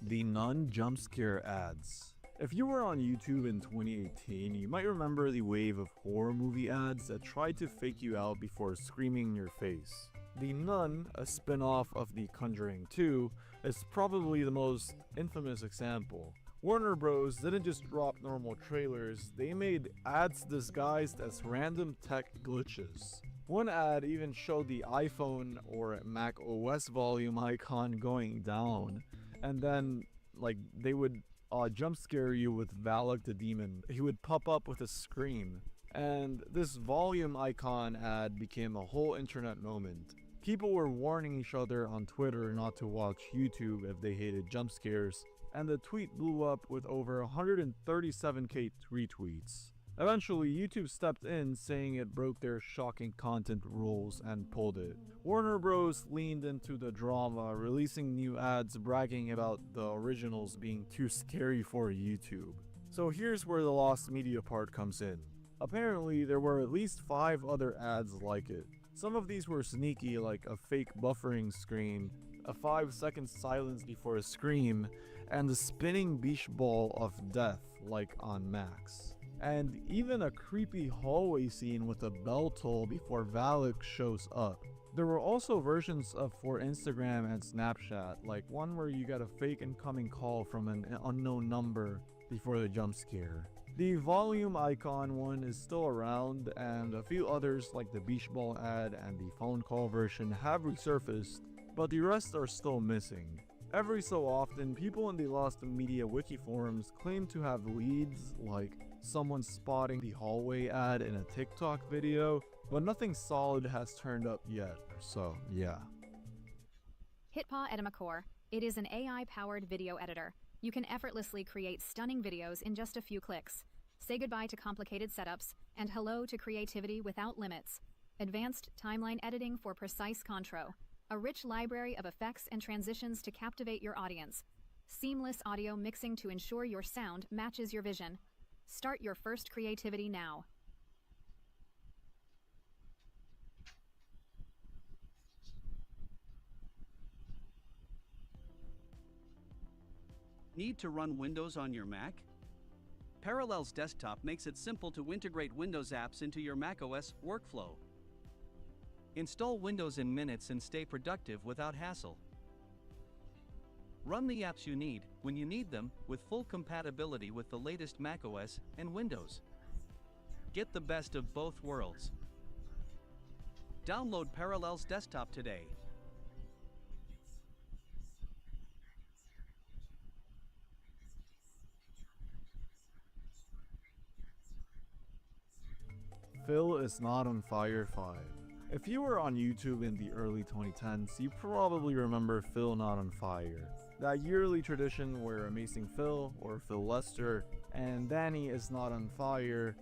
The Nun jump scare ads. If you were on YouTube in 2018, you might remember the wave of horror movie ads that tried to fake you out before screaming in your face. The Nun, a spin-off of The Conjuring 2, is probably the most infamous example. Warner Bros. Didn't just drop normal trailers, they made ads disguised as random tech glitches. One ad even showed the iPhone or Mac OS volume icon going down, and then they would jump scare you with Valak the Demon. He would pop up with a scream, and this volume icon ad became a whole internet moment. People were warning each other on Twitter not to watch YouTube if they hated jump scares, and the tweet blew up with over 137k retweets. Eventually, YouTube stepped in saying it broke their shocking content rules and pulled it. Warner Bros. Leaned into the drama, releasing new ads bragging about the originals being too scary for YouTube. So here's where the lost media part comes in. Apparently, there were at least 5 other ads like it. Some of these were sneaky, like a fake buffering screen, a 5-second silence before a scream, and the spinning beach ball of death like on Max. And even a creepy hallway scene with a bell toll before Valak shows up. There were also versions of for Instagram and Snapchat, like one where you get a fake incoming call from an unknown number before the jump scare. The volume icon one is still around, and a few others like the beach ball ad and the phone call version have resurfaced, but the rest are still missing. Every so often, people in the Lost Media wiki forums claim to have leads, like someone spotting the hallway ad in a TikTok video, but nothing solid has turned up yet, so yeah. Hitpaw Edamacore. It is an AI-powered video editor. You can effortlessly create stunning videos in just a few clicks. Say goodbye to complicated setups, and hello to creativity without limits. Advanced timeline editing for precise contro. A rich library of effects and transitions to captivate your audience. Seamless audio mixing to ensure your sound matches your vision. Start your first creativity now. Need to run Windows on your Mac? Parallels Desktop makes it simple to integrate Windows apps into your macOS workflow. Install Windows in minutes and stay productive without hassle. Run the apps you need, when you need them, with full compatibility with the latest macOS and Windows. Get the best of both worlds. Download Parallels Desktop today. Phil is not on fire 5. If you were on YouTube in the early 2010s, you probably remember Phil Not on Fire. That yearly tradition where Amazing Phil, or Phil Lester, and Danny is Not on Fire,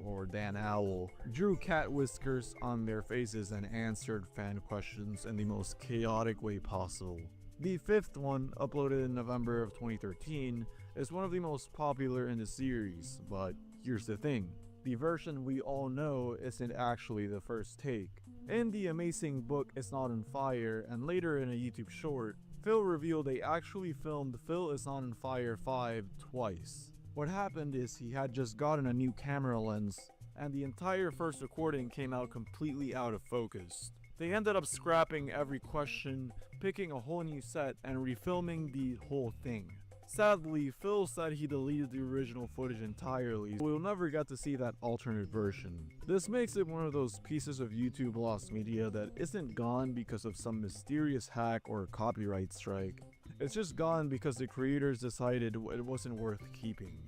or Dan Owl, drew cat whiskers on their faces and answered fan questions in the most chaotic way possible. The 5th one, uploaded in November of 2013, is one of the most popular in the series, but here's the thing. The version we all know isn't actually the first take. In the amazing book It's Not on Fire, and later in a YouTube short, Phil revealed they actually filmed Phil Is Not on Fire 5 twice. What happened is he had just gotten a new camera lens, and the entire first recording came out completely out of focus. They ended up scrapping every question, picking a whole new set, and refilming the whole thing. Sadly, Phil said he deleted the original footage entirely, so we'll never get to see that alternate version. This makes it one of those pieces of YouTube lost media that isn't gone because of some mysterious hack or copyright strike. It's just gone because the creators decided it wasn't worth keeping.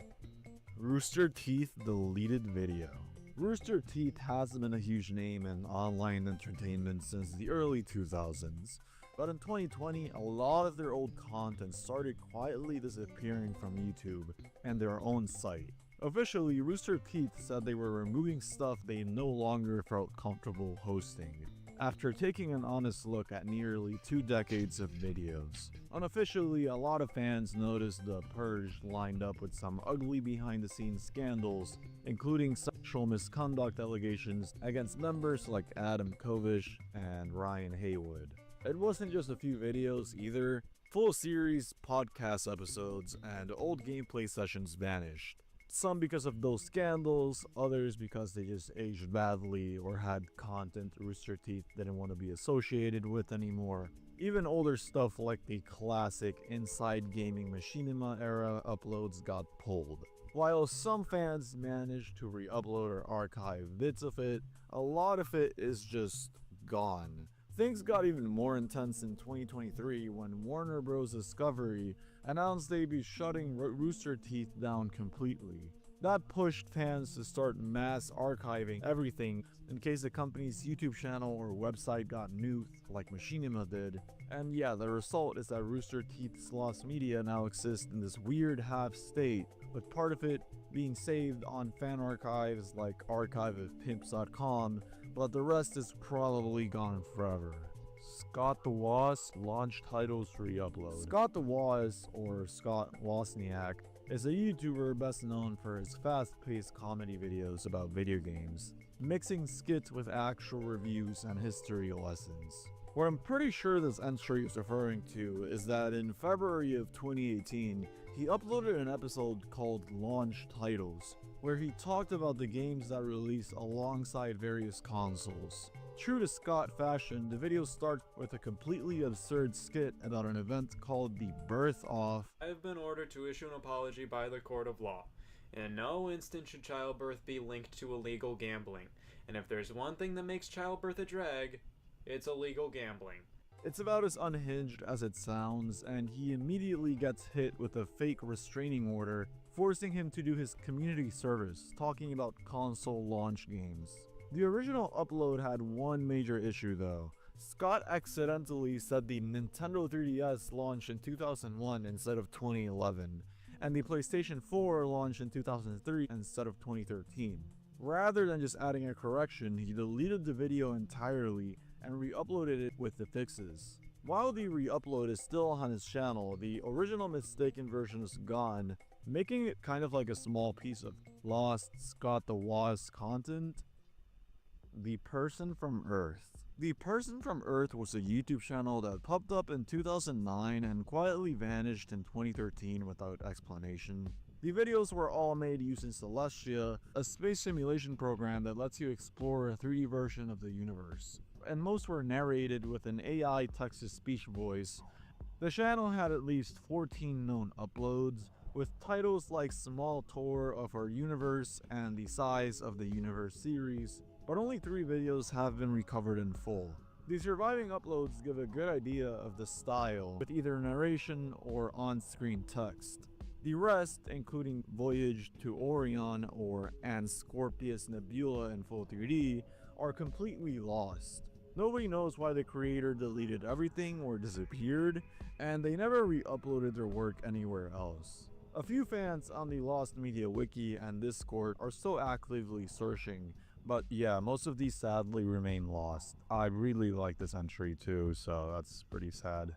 Rooster Teeth deleted video. Rooster Teeth has been a huge name in online entertainment since the early 2000s. But in 2020, a lot of their old content started quietly disappearing from YouTube and their own site. Officially, Rooster Teeth said they were removing stuff they no longer felt comfortable hosting, after taking an honest look at nearly 2 decades of videos. Unofficially, a lot of fans noticed the purge lined up with some ugly behind-the-scenes scandals, including sexual misconduct allegations against members like Adam Kovish and Ryan Haywood. It wasn't just a few videos either. Full series, podcast episodes, and old gameplay sessions vanished. Some because of those scandals, others because they just aged badly or had content Rooster Teeth didn't want to be associated with anymore. Even older stuff like the classic Inside Gaming Machinima era uploads got pulled. While some fans managed to re-upload or archive bits of it, a lot of it is just gone. Things got even more intense in 2023 when Warner Bros. Discovery announced they'd be shutting Rooster Teeth down completely. That pushed fans to start mass archiving everything in case the company's YouTube channel or website got nuked like Machinima did. And yeah, the result is that Rooster Teeth's lost media now exists in this weird half state, with part of it being saved on fan archives like archiveofpimps.com, but the rest is probably gone forever. Scott the Woz launched titles re-upload. Scott the Woz, or Scott Wozniak, is a YouTuber best known for his fast-paced comedy videos about video games, mixing skits with actual reviews and history lessons. What I'm pretty sure this entry is referring to is that in February of 2018, he uploaded an episode called Launch Titles, where he talked about the games that released alongside various consoles. True to Scott fashion, the video starts with a completely absurd skit about an event called the Birth of. I have been ordered to issue an apology by the court of law. In no instance should childbirth be linked to illegal gambling, and if there's one thing that makes childbirth a drag, it's illegal gambling. It's about as unhinged as it sounds, and he immediately gets hit with a fake restraining order, forcing him to do his community service, talking about console launch games. The original upload had one major issue though. Scott accidentally said the Nintendo 3DS launched in 2001 instead of 2011, and the PlayStation 4 launched in 2003 instead of 2013. Rather than just adding a correction, he deleted the video entirely and re-uploaded it with the fixes. While the re-upload is still on his channel, the original mistaken version is gone, making it kind of like a small piece of lost Scott the Woz content. The Person from Earth. The Person from Earth was a YouTube channel that popped up in 2009 and quietly vanished in 2013 without explanation. The videos were all made using Celestia, a space simulation program that lets you explore a 3D version of the universe, and most were narrated with an AI text-to-speech voice. The channel had at least 14 known uploads, with titles like Small Tour of Our Universe and The Size of the Universe series, but only 3 videos have been recovered in full. The surviving uploads give a good idea of the style, with either narration or on-screen text. The rest, including Voyage to Orion or And Scorpius Nebula in full 3D, are completely lost. Nobody knows why the creator deleted everything or disappeared, and they never re-uploaded their work anywhere else. A few fans on the Lost Media Wiki and Discord are still actively searching, but yeah, most of these sadly remain lost. I really like this entry too, so that's pretty sad.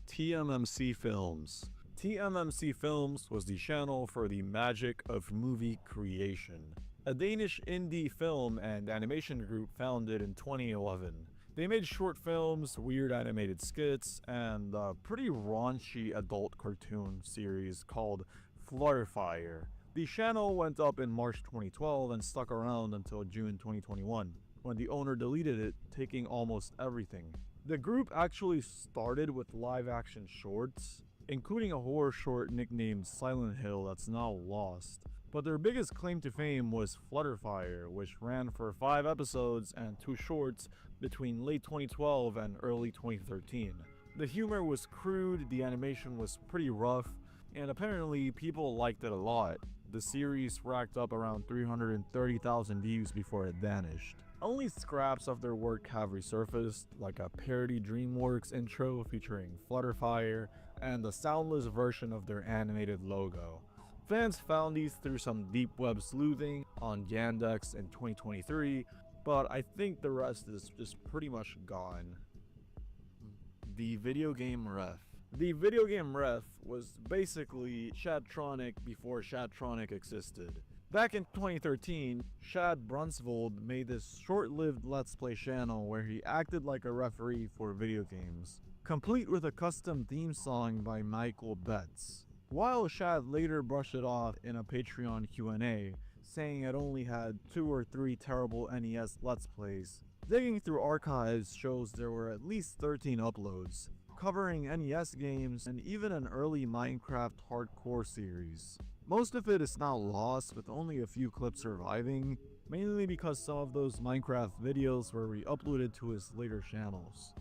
TMMC Films. TMMC Films was the channel for the magic of movie creation, a Danish indie film and animation group founded in 2011. They made short films, weird animated skits, and a pretty raunchy adult cartoon series called Flutterfire. The channel went up in March 2012 and stuck around until June 2021, when the owner deleted it, taking almost everything. The group actually started with live-action shorts, including a horror short nicknamed Silent Hill that's now lost. But their biggest claim to fame was Flutterfire, which ran for 5 episodes and 2 shorts between late 2012 and early 2013. The humor was crude, the animation was pretty rough, and apparently people liked it a lot. The series racked up around 330,000 views before it vanished. Only scraps of their work have resurfaced, like a parody DreamWorks intro featuring Flutterfire, and a soundless version of their animated logo. Fans found these through some deep web sleuthing on Yandex in 2023, but I think the rest is just pretty much gone. The Video Game Ref. The Video Game Ref was basically Shadtronic before Shadtronic existed. Back in 2013, Shad Brunsvold made this short-lived Let's Play channel where he acted like a referee for video games, complete with a custom theme song by Michael Betts. While Shad later brushed it off in a Patreon Q&A, saying it only had 2 or 3 terrible NES Let's Plays, digging through archives shows there were at least 13 uploads, covering NES games and even an early Minecraft hardcore series. Most of it is now lost, with only a few clips surviving, mainly because some of those Minecraft videos were re-uploaded to his later channels.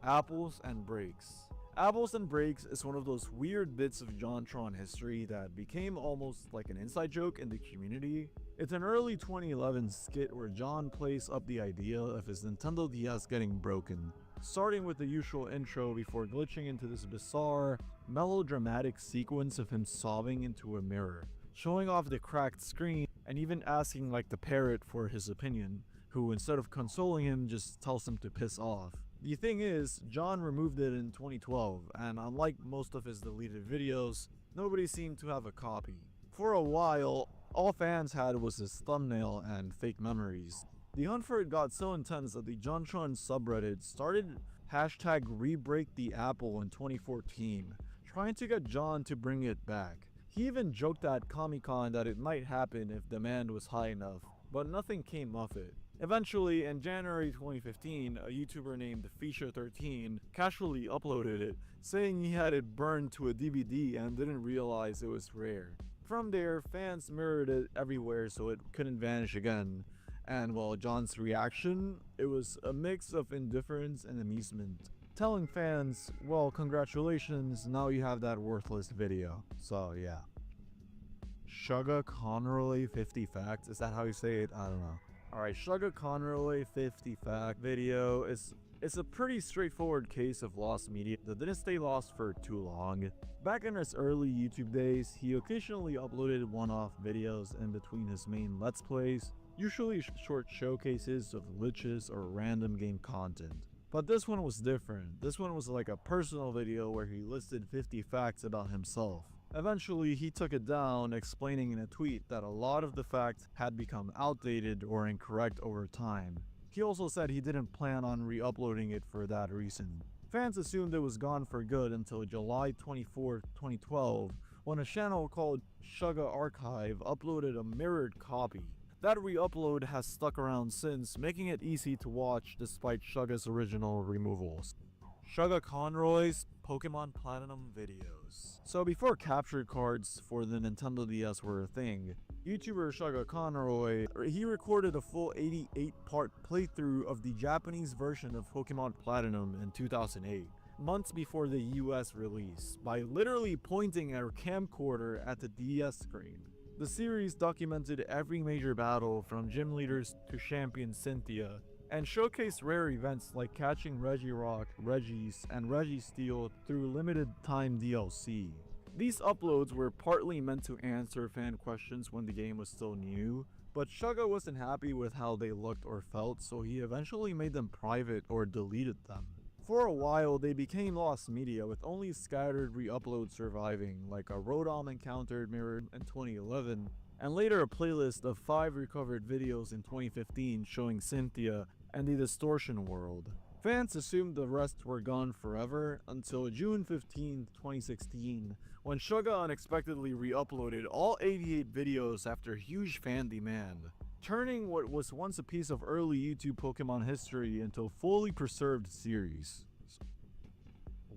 Apples and Breaks. Apples and Breaks is one of those weird bits of JonTron history that became almost like an inside joke in the community. It's an early 2011 skit where John plays up the idea of his Nintendo DS getting broken, starting with the usual intro before glitching into this bizarre, melodramatic sequence of him sobbing into a mirror, showing off the cracked screen and even asking like the parrot for his opinion, who instead of consoling him just tells him to piss off. The thing is, John removed it in 2012, and unlike most of his deleted videos, nobody seemed to have a copy. For a while, all fans had was his thumbnail and fake memories. The hunt for it got so intense that the JonTron subreddit started hashtag #ReBreakTheApple in 2014, trying to get John to bring it back. He even joked at Comic-Con that it might happen if demand was high enough, but nothing came of it. Eventually, in January 2015, a YouTuber named Feature13 casually uploaded it, saying he had it burned to a DVD and didn't realize it was rare. From there, fans mirrored it everywhere so it couldn't vanish again, and well, John's reaction, it was a mix of indifference and amusement, telling fans, well, congratulations, now you have that worthless video. So yeah. Shugga Conroy 50 Facts, is that how you say it? I don't know. Alright, Shugga Conroy 50 Fact video is a pretty straightforward case of lost media that didn't stay lost for too long. Back in his early YouTube days, he occasionally uploaded one-off videos in between his main Let's Plays, usually short showcases of glitches or random game content. But this one was different. This one was like a personal video where he listed 50 facts about himself. Eventually, he took it down, explaining in a tweet that a lot of the facts had become outdated or incorrect over time. He also said he didn't plan on re-uploading it for that reason. Fans assumed it was gone for good until July 24, 2012, when a channel called Suga Archive uploaded a mirrored copy. That re-upload has stuck around since, making it easy to watch despite Suga's original removals. Suga Conroy's Pokemon Platinum videos. So before capture cards for the Nintendo DS were a thing, YouTuber Suga Conroy, he recorded a full 88-part playthrough of the Japanese version of Pokemon Platinum in 2008, months before the US release, by literally pointing a camcorder at the DS screen. The series documented every major battle from gym leaders to champion Cynthia, and showcased rare events like catching Regirock, Regis, and Registeel through limited time DLC. These uploads were partly meant to answer fan questions when the game was still new, but Suga wasn't happy with how they looked or felt, so he eventually made them private or deleted them. For a while, they became lost media with only scattered re-uploads surviving, like a Rodom encountered mirrored in 2011, and later a playlist of 5 recovered videos in 2015 showing Cynthia and the Distortion world. Fans assumed the rest were gone forever until June 15, 2016, when Suga unexpectedly re-uploaded all 88 videos after huge fan demand, turning what was once a piece of early YouTube Pokemon history into a fully preserved series.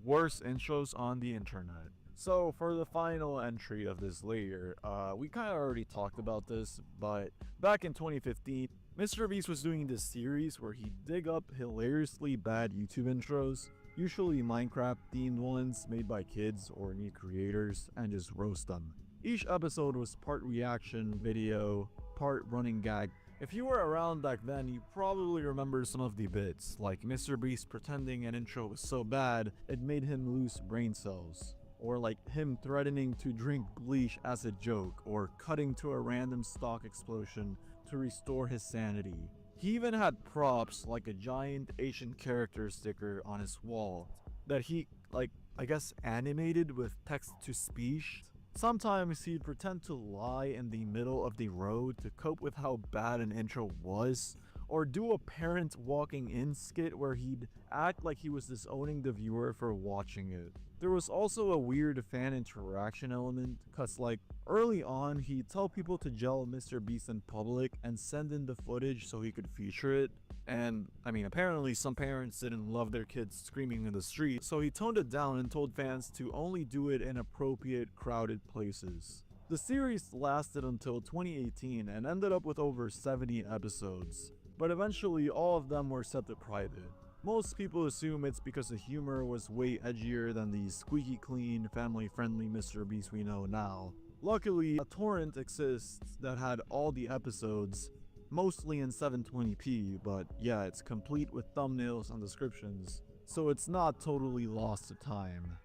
Worst intros on the internet. So for the final entry of this layer, we kind of already talked about this, but back in 2015, Mr. Beast was doing this series where he'd dig up hilariously bad YouTube intros, usually Minecraft themed ones made by kids or new creators, and just roast them. Each episode was part reaction video, part running gag. If you were around back then, you probably remember some of the bits, like Mr. Beast pretending an intro was so bad it made him lose brain cells, or like him threatening to drink bleach as a joke, or cutting to a random stock explosion to restore his sanity. He even had props like a giant Asian character sticker on his wall that he, I guess, animated with text-to-speech. Sometimes he'd pretend to lie in the middle of the road to cope with how bad an intro was, or do a parent walking in skit where he'd act like he was disowning the viewer for watching it. There was also a weird fan interaction element, cause like early on he'd tell people to gel Mr. Beast in public and send in the footage so he could feature it. And I mean, apparently some parents didn't love their kids screaming in the street, so he toned it down and told fans to only do it in appropriate crowded places. The series lasted until 2018 and ended up with over 70 episodes, but eventually all of them were set to private. Most people assume it's because the humor was way edgier than the squeaky clean, family-friendly Mr. Beast we know now. Luckily, a torrent exists that had all the episodes, mostly in 720p, but yeah, it's complete with thumbnails and descriptions, so it's not totally lost to time.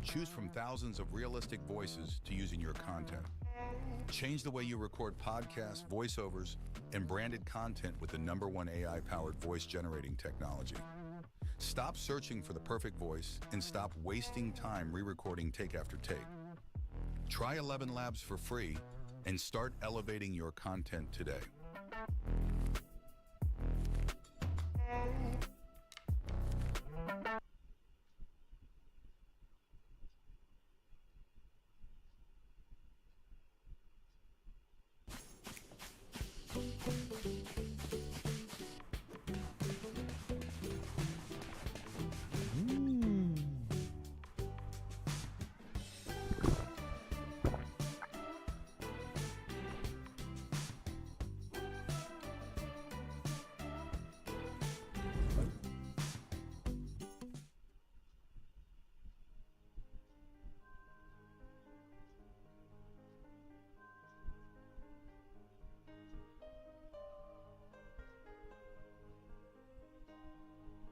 Choose from thousands of realistic voices to use in your content. Change the way you record podcasts, voiceovers, and branded content with the #1 AI-powered voice generating technology. Stop searching for the perfect voice and stop wasting time re-recording take after take. Try 11 Labs for free and start elevating your content today.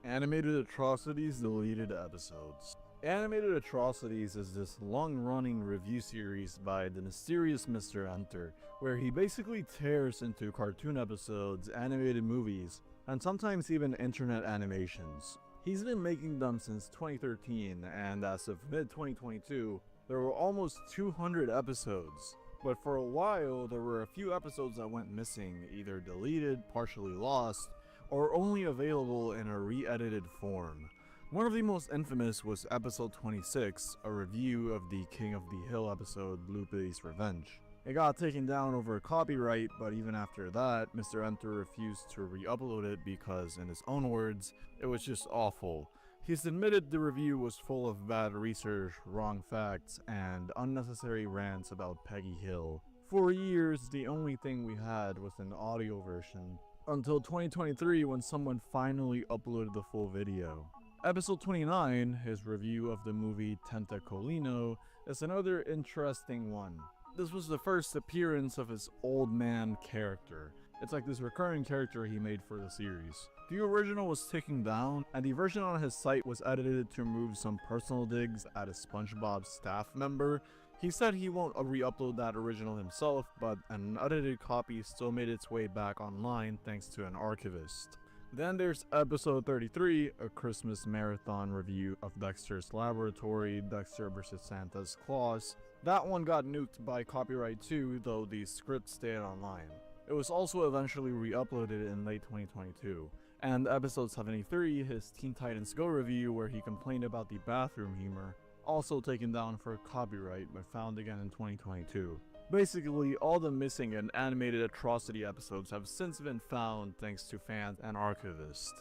Animated Atrocities deleted episodes. Animated Atrocities is this long-running review series by the mysterious Mr. Enter, where he basically tears into cartoon episodes, animated movies, and sometimes even internet animations. He's been making them since 2013, and as of mid-2022, there were almost 200 episodes. But for a while, there were a few episodes that went missing, either deleted, partially lost, or only available in a re-edited form. One of the most infamous was episode 26, a review of the King of the Hill episode Bluebeard's Revenge. It got taken down over copyright, but even after that, Mr. Enter refused to re-upload it because, in his own words, it was just awful. He's admitted the review was full of bad research, wrong facts, and unnecessary rants about Peggy Hill. For years, the only thing we had was an audio version, until 2023 when someone finally uploaded the full video. Episode 29, his review of the movie Tentacolino, is another interesting one. This was the first appearance of his old man character. It's like this recurring character he made for the series. The original was taken down, and the version on his site was edited to remove some personal digs at a SpongeBob staff member. He said he won't re-upload that original himself, but an unedited copy still made its way back online thanks to an archivist. Then there's episode 33, a Christmas marathon review of Dexter's Laboratory, Dexter vs. Santa's Claus. That one got nuked by copyright too, though the script stayed online. It was also eventually re-uploaded in late 2022. And episode 73, his Teen Titans Go review, where he complained about the bathroom humor, also taken down for copyright but found again in 2022. Basically, all the missing and animated atrocity episodes have since been found thanks to fans and archivists.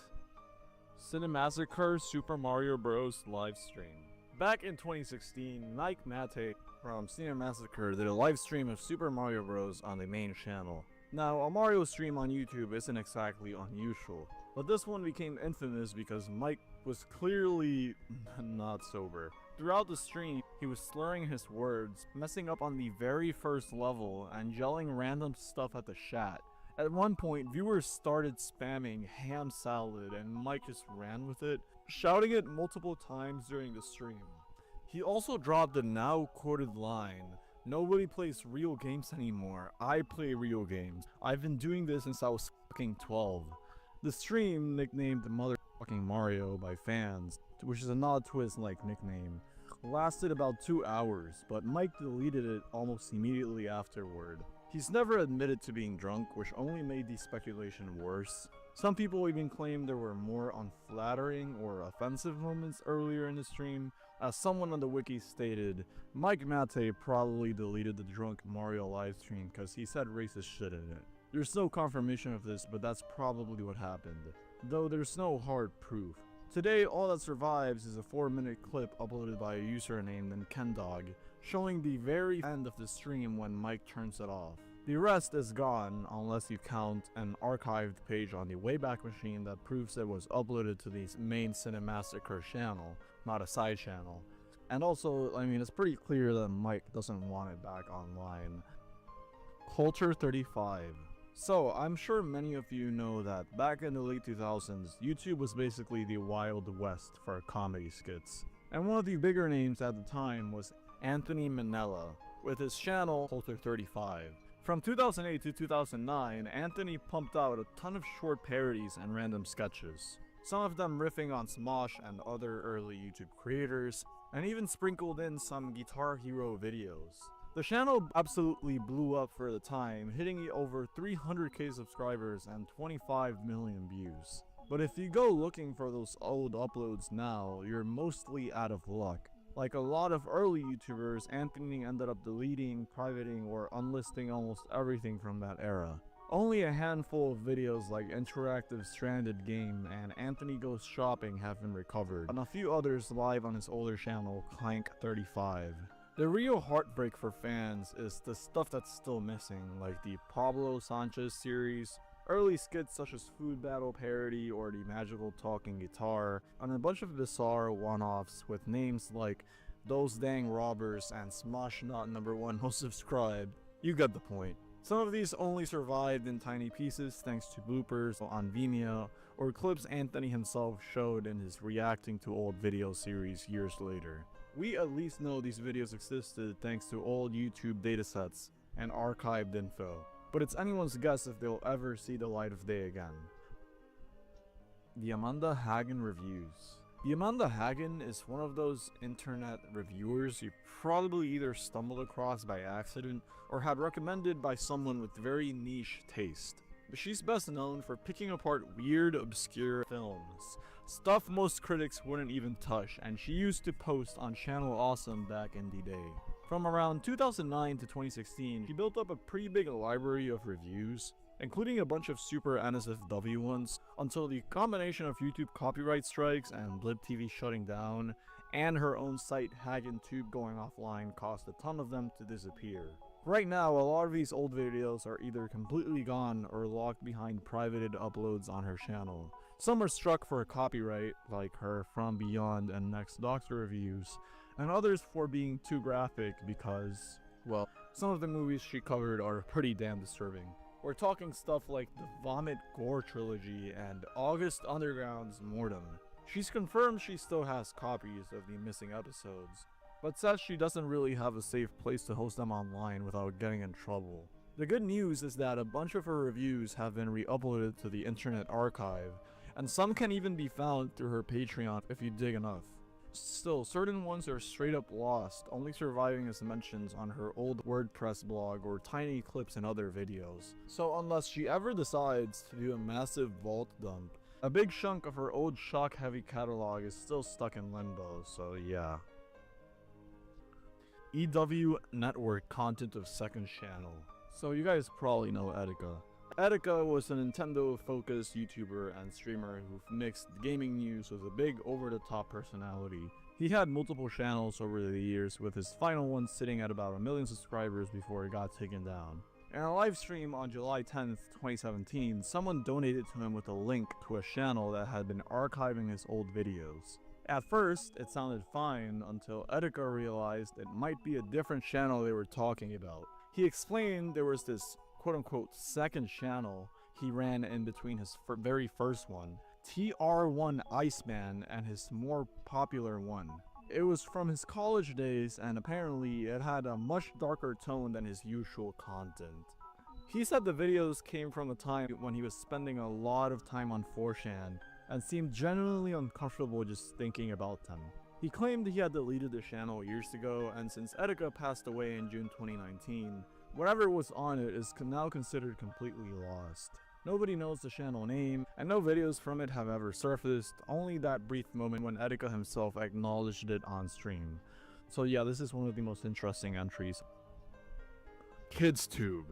Cinemassacre Super Mario Bros. Livestream. Back in 2016, Mike Mattei from Cinemassacre did a live stream of Super Mario Bros. On the main channel. Now, a Mario stream on YouTube isn't exactly unusual, but this one became infamous because Mike was clearly not sober. Throughout the stream, he was slurring his words, messing up on the very first level, and yelling random stuff at the chat. At one point, viewers started spamming ham salad, and Mike just ran with it, shouting it multiple times during the stream. He also dropped the now quoted line, "Nobody plays real games anymore. I play real games. I've been doing this since I was fucking 12. The stream, nicknamed Motherfucking Mario by fans, which is a nod to his nickname, lasted about 2 hours, but Mike deleted it almost immediately afterward. He's never admitted to being drunk, which only made the speculation worse. Some people even claim there were more unflattering or offensive moments earlier in the stream. As someone on the wiki stated, Mike Mattei probably deleted the drunk Mario livestream because he said racist shit in it. There's no confirmation of this, but that's probably what happened, though there's no hard proof. Today, all that survives is a 4-minute clip uploaded by a user named KenDog, showing the very end of the stream when Mike turns it off. The rest is gone unless you count an archived page on the Wayback Machine that proves it was uploaded to the main Cinemassacre channel, not a side channel. And also, I mean, it's pretty clear that Mike doesn't want it back online. Culture 35. So, I'm sure many of you know that back in the late 2000s, YouTube was basically the Wild West for comedy skits. And one of the bigger names at the time was Anthony Minella, with his channel Culture 35. From 2008 to 2009, Anthony pumped out a ton of short parodies and random sketches, some of them riffing on Smosh and other early YouTube creators, and even sprinkled in some Guitar Hero videos. The channel absolutely blew up for the time, hitting over 300k subscribers and 25 million views. But if you go looking for those old uploads now, you're mostly out of luck. Like a lot of early YouTubers, Anthony ended up deleting, privating, or unlisting almost everything from that era. Only a handful of videos like Interactive Stranded Game and Anthony Goes Shopping have been recovered, and a few others live on his older channel, Clank 35. The real heartbreak for fans is the stuff that's still missing, like the Pablo Sanchez series, early skits such as Food Battle Parody or the Magical Talking Guitar, and a bunch of bizarre one-offs with names like Those Dang Robbers and Smosh Not #1 Most Subscribed. You get the point. Some of these only survived in tiny pieces thanks to bloopers on Vimeo or clips Anthony himself showed in his reacting to old video series years later. We at least know these videos existed thanks to old YouTube datasets and archived info, but it's anyone's guess if they'll ever see the light of day again. The Amanda Hagen reviews. The Amanda Hagen is one of those internet reviewers you probably either stumbled across by accident or had recommended by someone with very niche taste. But she's best known for picking apart weird, obscure films, stuff most critics wouldn't even touch, and she used to post on Channel Awesome back in the day. From around 2009 to 2016, she built up a pretty big library of reviews, including a bunch of super NSFW ones, until the combination of YouTube copyright strikes and Blip TV shutting down, and her own site HagenTube going offline caused a ton of them to disappear. Right now, a lot of these old videos are either completely gone or locked behind privated uploads on her channel. Some are struck for a copyright, like her From Beyond and Next Doctor reviews, and others for being too graphic because, well, some of the movies she covered are pretty damn disturbing. We're talking stuff like the Vomit Gore trilogy and August Underground's Mortem. She's confirmed she still has copies of the missing episodes, but says she doesn't really have a safe place to host them online without getting in trouble. The good news is that a bunch of her reviews have been re-uploaded to the Internet Archive, and some can even be found through her Patreon if you dig enough. Still, certain ones are straight up lost, only surviving as mentions on her old WordPress blog or tiny clips in other videos. So unless she ever decides to do a massive vault dump, a big chunk of her old shock-heavy catalog is still stuck in limbo, so yeah. EW Network content of second channel. So you guys probably know Etika. Etika was a Nintendo-focused YouTuber and streamer who mixed gaming news with a big over-the-top personality. He had multiple channels over the years, with his final one sitting at about 1 million subscribers before it got taken down. In a live stream on July 10th, 2017, someone donated to him with a link to a channel that had been archiving his old videos. At first, it sounded fine until Etika realized it might be a different channel they were talking about. He explained there was this quote-unquote second channel he ran in between his very first one, TR1 Iceman, and his more popular one. It was from his college days, and apparently it had a much darker tone than his usual content. He said the videos came from a time when he was spending a lot of time on 4chan, and seemed genuinely uncomfortable just thinking about them. He claimed he had deleted the channel years ago, and since Etika passed away in June 2019, whatever was on it is now considered completely lost. Nobody knows the channel name, and no videos from it have ever surfaced, only that brief moment when Etika himself acknowledged it on stream. So yeah, this is one of the most interesting entries. KidsTube.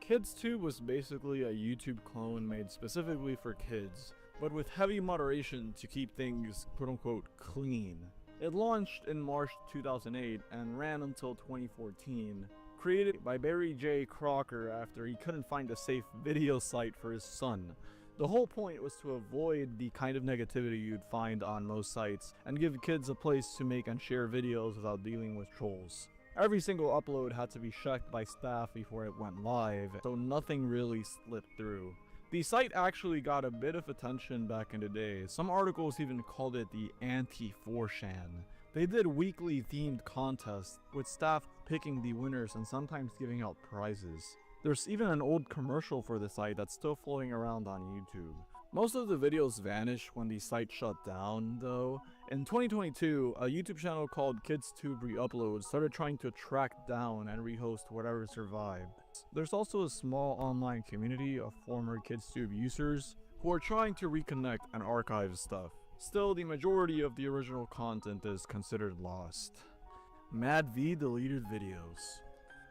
KidsTube was basically a YouTube clone made specifically for kids, but with heavy moderation to keep things quote-unquote clean. It launched in March 2008 and ran until 2014. Created by Barry J. Crocker after he couldn't find a safe video site for his son. The whole point was to avoid the kind of negativity you'd find on most sites and give kids a place to make and share videos without dealing with trolls. Every single upload had to be checked by staff before it went live, so nothing really slipped through. The site actually got a bit of attention back in the day. Some articles even called it the anti-4chan. They did weekly themed contests, with staff picking the winners and sometimes giving out prizes. There's even an old commercial for the site that's still floating around on YouTube. Most of the videos vanished when the site shut down, though. In 2022, a YouTube channel called KidsTube Reupload started trying to track down and rehost whatever survived. There's also a small online community of former KidsTube users who are trying to reconnect and archive stuff. Still, the majority of the original content is considered lost. Mad V deleted videos.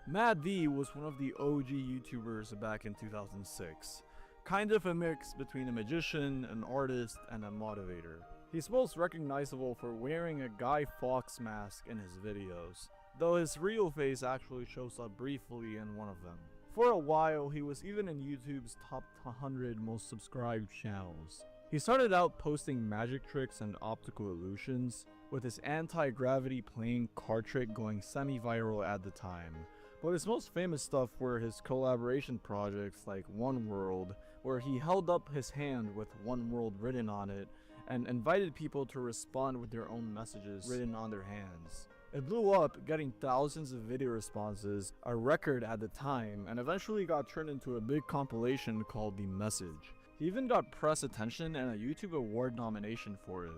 Mad V was one of the OG YouTubers back in 2006. Kind of a mix between a magician, an artist, and a motivator. He's most recognizable for wearing a Guy Fawkes mask in his videos, though his real face actually shows up briefly in one of them. For a while, he was even in YouTube's top 100 most subscribed channels. He started out posting magic tricks and optical illusions, with his anti-gravity plane card trick going semi-viral at the time. But his most famous stuff were his collaboration projects like One World, where he held up his hand with One World written on it, and invited people to respond with their own messages written on their hands. It blew up, getting thousands of video responses, a record at the time, and eventually got turned into a big compilation called The Message. He even got press attention and a YouTube award nomination for it.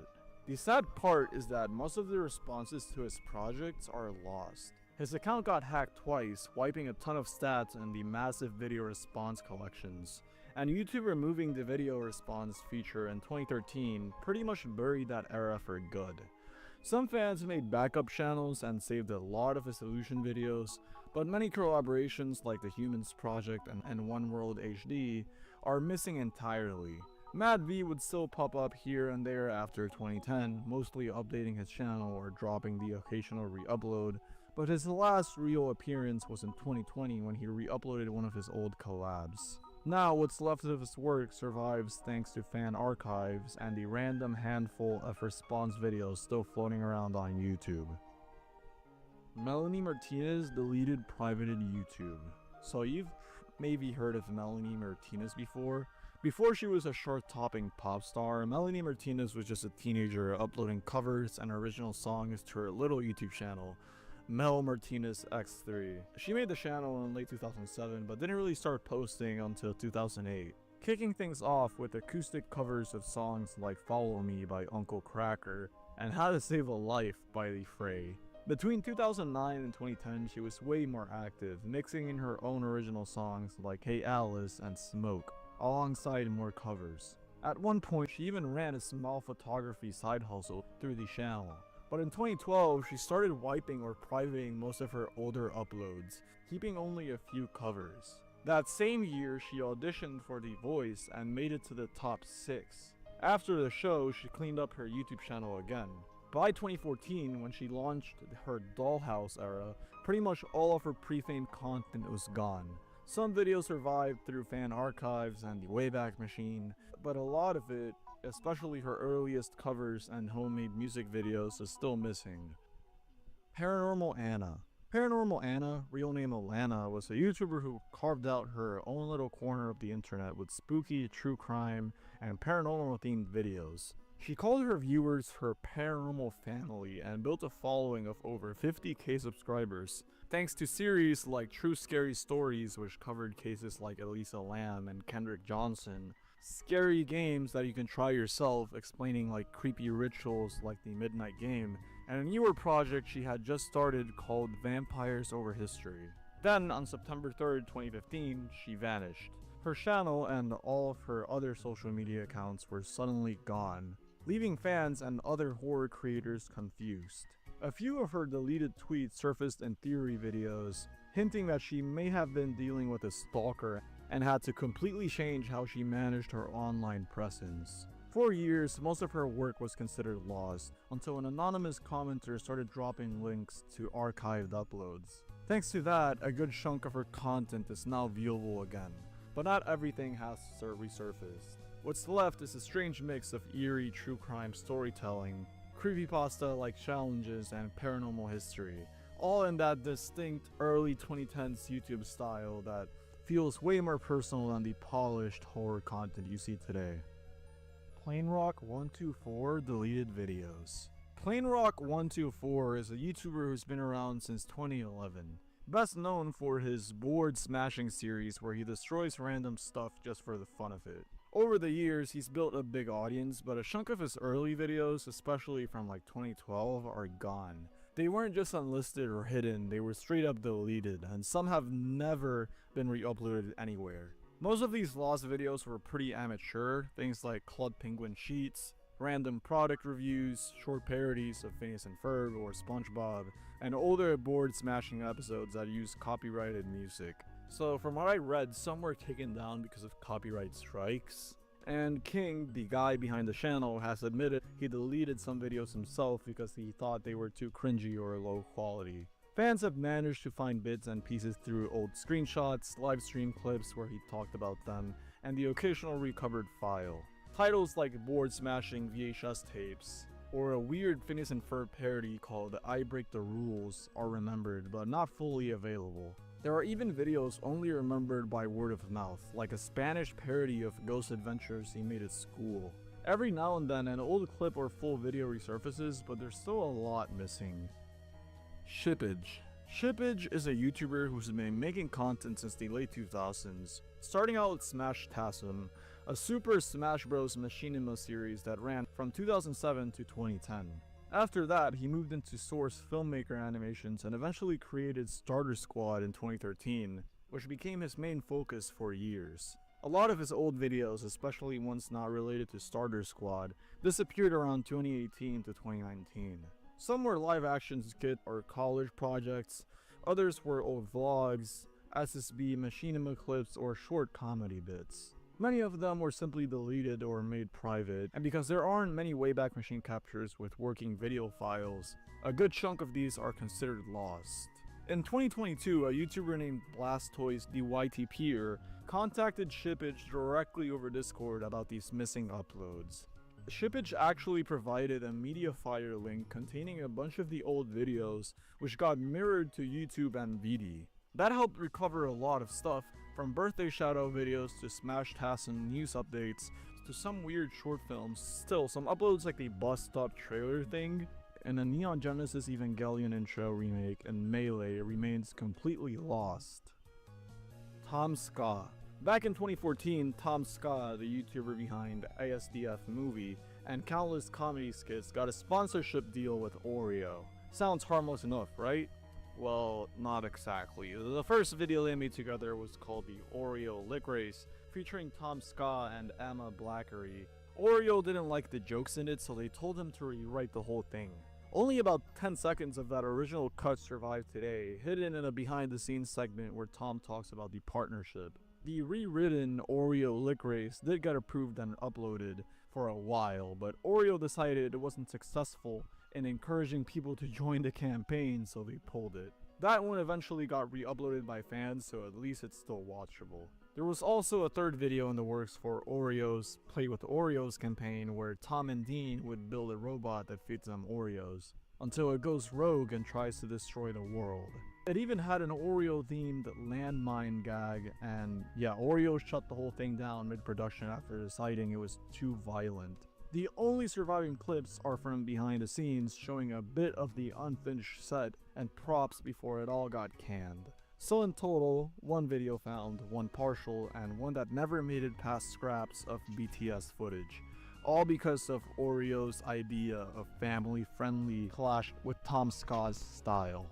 The sad part is that most of the responses to his projects are lost. His account got hacked twice, wiping a ton of stats in the massive video response collections. And YouTube removing the video response feature in 2013 pretty much buried that era for good. Some fans made backup channels and saved a lot of his solution videos, but many collaborations like the Humans Project and One World HD are missing entirely. Mad V would still pop up here and there after 2010, mostly updating his channel or dropping the occasional re-upload, but his last real appearance was in 2020 when he re-uploaded one of his old collabs. Now what's left of his work survives thanks to fan archives and the random handful of response videos still floating around on YouTube. Melanie Martinez deleted privated YouTube. So you've maybe heard of Melanie Martinez before. Before she was a chart-topping pop star, Melanie Martinez was just a teenager uploading covers and original songs to her little YouTube channel, Mel Martinez X3. She made the channel in late 2007 but didn't really start posting until 2008, kicking things off with acoustic covers of songs like Follow Me by Uncle Kracker and How to Save a Life by The Fray. Between 2009 and 2010, she was way more active, mixing in her own original songs like Hey Alice and Smoke, alongside more covers. At one point, she even ran a small photography side hustle through the channel. But in 2012, she started wiping or privating most of her older uploads, keeping only a few covers. That same year, she auditioned for The Voice and made it to the top 6. After the show, she cleaned up her YouTube channel again. By 2014, when she launched her Dollhouse era, pretty much all of her pre-fame content was gone. Some videos survived through fan archives and the Wayback Machine, but a lot of it, especially her earliest covers and homemade music videos, is still missing. Paranormal Anna. Paranormal Anna, real name Alana, was a YouTuber who carved out her own little corner of the internet with spooky, true crime, and paranormal themed videos. She called her viewers her paranormal family and built a following of over 50k subscribers, thanks to series like True Scary Stories, which covered cases like Elisa Lam and Kendrick Johnson, scary games that you can try yourself explaining like creepy rituals like the Midnight Game, and a newer project she had just started called Vampires Over History. Then on September 3rd, 2015, she vanished. Her channel and all of her other social media accounts were suddenly gone, leaving fans and other horror creators confused. A few of her deleted tweets surfaced in theory videos, hinting that she may have been dealing with a stalker and had to completely change how she managed her online presence. For years, most of her work was considered lost, until an anonymous commenter started dropping links to archived uploads. Thanks to that, a good chunk of her content is now viewable again, but not everything has resurfaced. What's left is a strange mix of eerie true crime storytelling, creepypasta-like challenges, and paranormal history, all in that distinct early 2010s YouTube style that feels way more personal than the polished horror content you see today. PlainRock124 deleted videos. PlainRock124 is a YouTuber who's been around since 2011. Best known for his board smashing series where he destroys random stuff just for the fun of it. Over the years, he's built a big audience, but a chunk of his early videos, especially from like 2012, are gone. They weren't just unlisted or hidden, they were straight up deleted, and some have never been re-uploaded anywhere. Most of these lost videos were pretty amateur, things like Club Penguin cheats, random product reviews, short parodies of Phineas and Ferb or SpongeBob, and older board smashing episodes that use copyrighted music. So from what I read, some were taken down because of copyright strikes. And King, the guy behind the channel, has admitted he deleted some videos himself because he thought they were too cringy or low quality. Fans have managed to find bits and pieces through old screenshots, live stream clips where he talked about them, and the occasional recovered file. Titles like board smashing VHS tapes, or a weird Phineas and Ferb parody called I Break the Rules are remembered but not fully available. There are even videos only remembered by word of mouth, like a Spanish parody of ghost adventures he made at school. Every now and then an old clip or full video resurfaces, but there's still a lot missing. Shippage. Shippage is a YouTuber who's been making content since the late 2000s, starting out with Smash Tasm, a Super Smash Bros. Machinima series that ran from 2007 to 2010. After that, he moved into Source Filmmaker Animations and eventually created Starter Squad in 2013, which became his main focus for years. A lot of his old videos, especially ones not related to Starter Squad, disappeared around 2018 to 2019. Some were live action skit or college projects, others were old vlogs, SSB machinima clips, or short comedy bits. Many of them were simply deleted or made private, and because there aren't many Wayback Machine captures with working video files, a good chunk of these are considered lost. In 2022, a YouTuber named Blastoise DYTPer contacted Shippage directly over Discord about these missing uploads. Shippage actually provided a Mediafire link containing a bunch of the old videos, which got mirrored to YouTube and VD. That helped recover a lot of stuff, from birthday shoutout videos to Smash tasks and news updates to some weird short films. Still, some uploads like the bus stop trailer thing and a Neon Genesis Evangelion intro remake and Melee remains completely lost. Tom Ska. Back in 2014, Tom Ska, the YouTuber behind ASDF Movie and countless comedy skits, got a sponsorship deal with Oreo. Sounds harmless enough, right? Well, not exactly. The first video they made together was called the Oreo Lick Race, featuring Tom Ska and Emma Blackery. Oreo didn't like the jokes in it, so they told him to rewrite the whole thing. Only about 10 seconds of that original cut survived today, hidden in a behind-the-scenes segment where Tom talks about the partnership. The rewritten Oreo Lick Race did get approved and uploaded for a while, but Oreo decided it wasn't successful in encouraging people to join the campaign, so they pulled it. That one eventually got re-uploaded by fans, so at least it's still watchable. There was also a third video in the works for Oreo's Play with Oreos campaign where Tom and Dean would build a robot that feeds them Oreos, until it goes rogue and tries to destroy the world. It even had an Oreo-themed landmine gag, and yeah, Oreo shut the whole thing down mid-production after deciding it was too violent. The only surviving clips are from behind the scenes, showing a bit of the unfinished set and props before it all got canned. So in total, one video found, one partial, and one that never made it past scraps of BTS footage. All because of Oreo's idea of family-friendly clash with Tom Ska's style.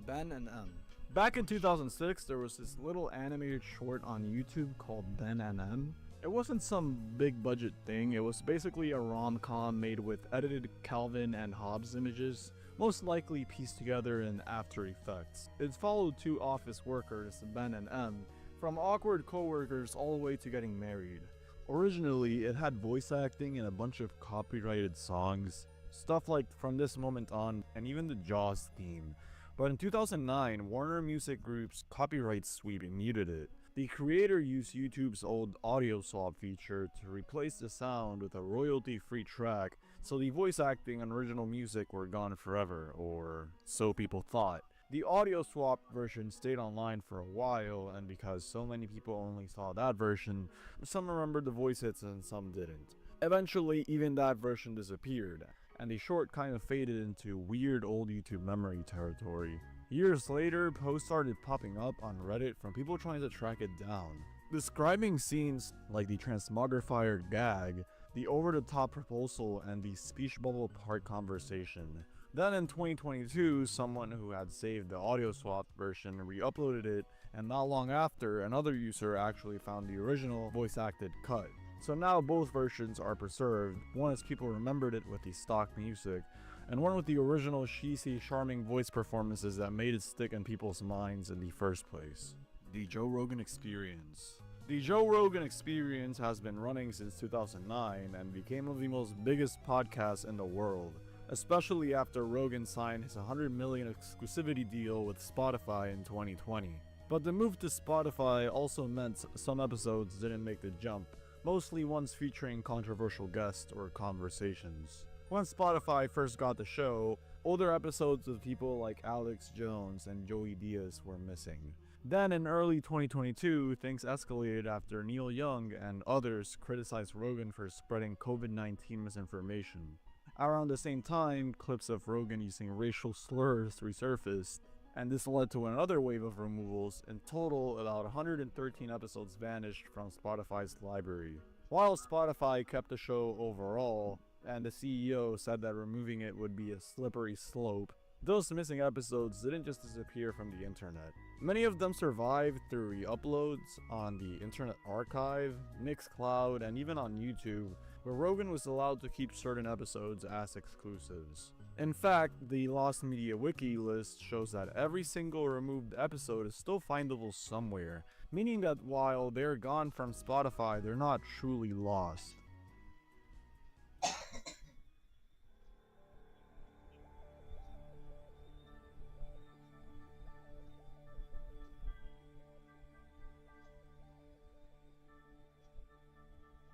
Ben and M. Back in 2006, there was this little animated short on YouTube called Ben and M. It wasn't some big budget thing, it was basically a rom-com made with edited Calvin and Hobbes images, most likely pieced together in After Effects. It followed two office workers, Ben and M, from awkward co-workers all the way to getting married. Originally, it had voice acting and a bunch of copyrighted songs, stuff like From This Moment On and even the Jaws theme. But in 2009, Warner Music Group's copyright sweep muted it. The creator used YouTube's old audio swap feature to replace the sound with a royalty-free track, so the voice acting and original music were gone forever, or so people thought. The audio swap version stayed online for a while, and because so many people only saw that version, some remembered the voice hits and some didn't. Eventually, even that version disappeared, and the short kind of faded into weird old YouTube memory territory. Years later, posts started popping up on Reddit from people trying to track it down, describing scenes like the transmogrifier gag, the over-the-top proposal, and the speech bubble part conversation. Then in 2022, someone who had saved the audio swap version re-uploaded it, and not long after, another user actually found the original voice-acted cut. So now both versions are preserved, one as people remembered it with the stock music, and one with the original cheesy, charming voice performances that made it stick in people's minds in the first place. The Joe Rogan Experience. The Joe Rogan Experience has been running since 2009 and became one of the most biggest podcasts in the world, especially after Rogan signed his $100 million exclusivity deal with Spotify in 2020. But the move to Spotify also meant some episodes didn't make the jump, mostly ones featuring controversial guests or conversations. When Spotify first got the show, older episodes with people like Alex Jones and Joey Diaz were missing. Then in early 2022, things escalated after Neil Young and others criticized Rogan for spreading COVID-19 misinformation. Around the same time, clips of Rogan using racial slurs resurfaced, and this led to another wave of removals. In total, about 113 episodes vanished from Spotify's library. While Spotify kept the show overall, and the CEO said that removing it would be a slippery slope, those missing episodes didn't just disappear from the internet. Many of them survived through re-uploads on the Internet Archive, Mixcloud, and even on YouTube, where Rogan was allowed to keep certain episodes as exclusives. In fact, the Lost Media Wiki list shows that every single removed episode is still findable somewhere, meaning that while they're gone from Spotify, they're not truly lost.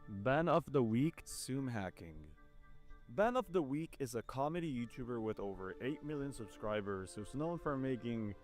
Ben of the Week, Zoom Hacking. Ben of the Week is a comedy YouTuber with over 8 million subscribers who's known for making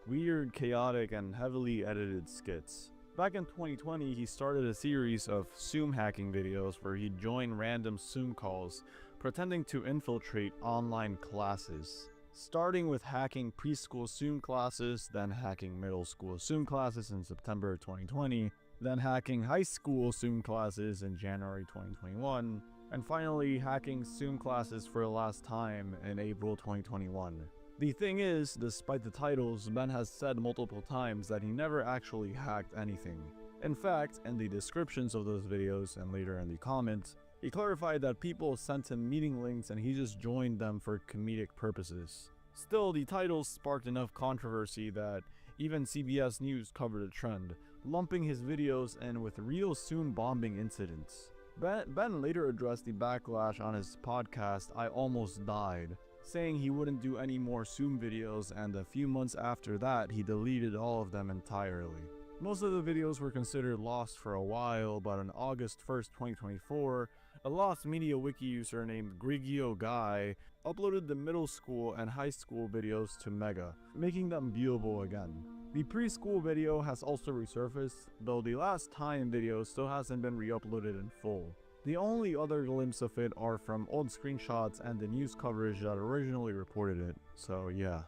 weird, chaotic, and heavily edited skits. Back in 2020, he started a series of Zoom hacking videos where he'd join random Zoom calls, pretending to infiltrate online classes. Starting with hacking preschool Zoom classes, then hacking middle school Zoom classes in September 2020, then hacking high school Zoom classes in January 2021, and finally hacking Zoom classes for the last time in April 2021. The thing is, despite the titles, Ben has said multiple times that he never actually hacked anything. In fact, in the descriptions of those videos and later in the comments, he clarified that people sent him meeting links and he just joined them for comedic purposes. Still, the titles sparked enough controversy that even CBS News covered the trend, lumping his videos in with real Zoom bombing incidents. Ben later addressed the backlash on his podcast I Almost Died, saying he wouldn't do any more Zoom videos, and a few months after that he deleted all of them entirely. Most of the videos were considered lost for a while, but on August 1st, 2024, a Lost Media Wiki user named Grigio Guy uploaded the middle school and high school videos to Mega, making them viewable again. The preschool video has also resurfaced, though the last time video still hasn't been re-uploaded in full. The only other glimpse of it are from old screenshots and the news coverage that originally reported it, so yeah.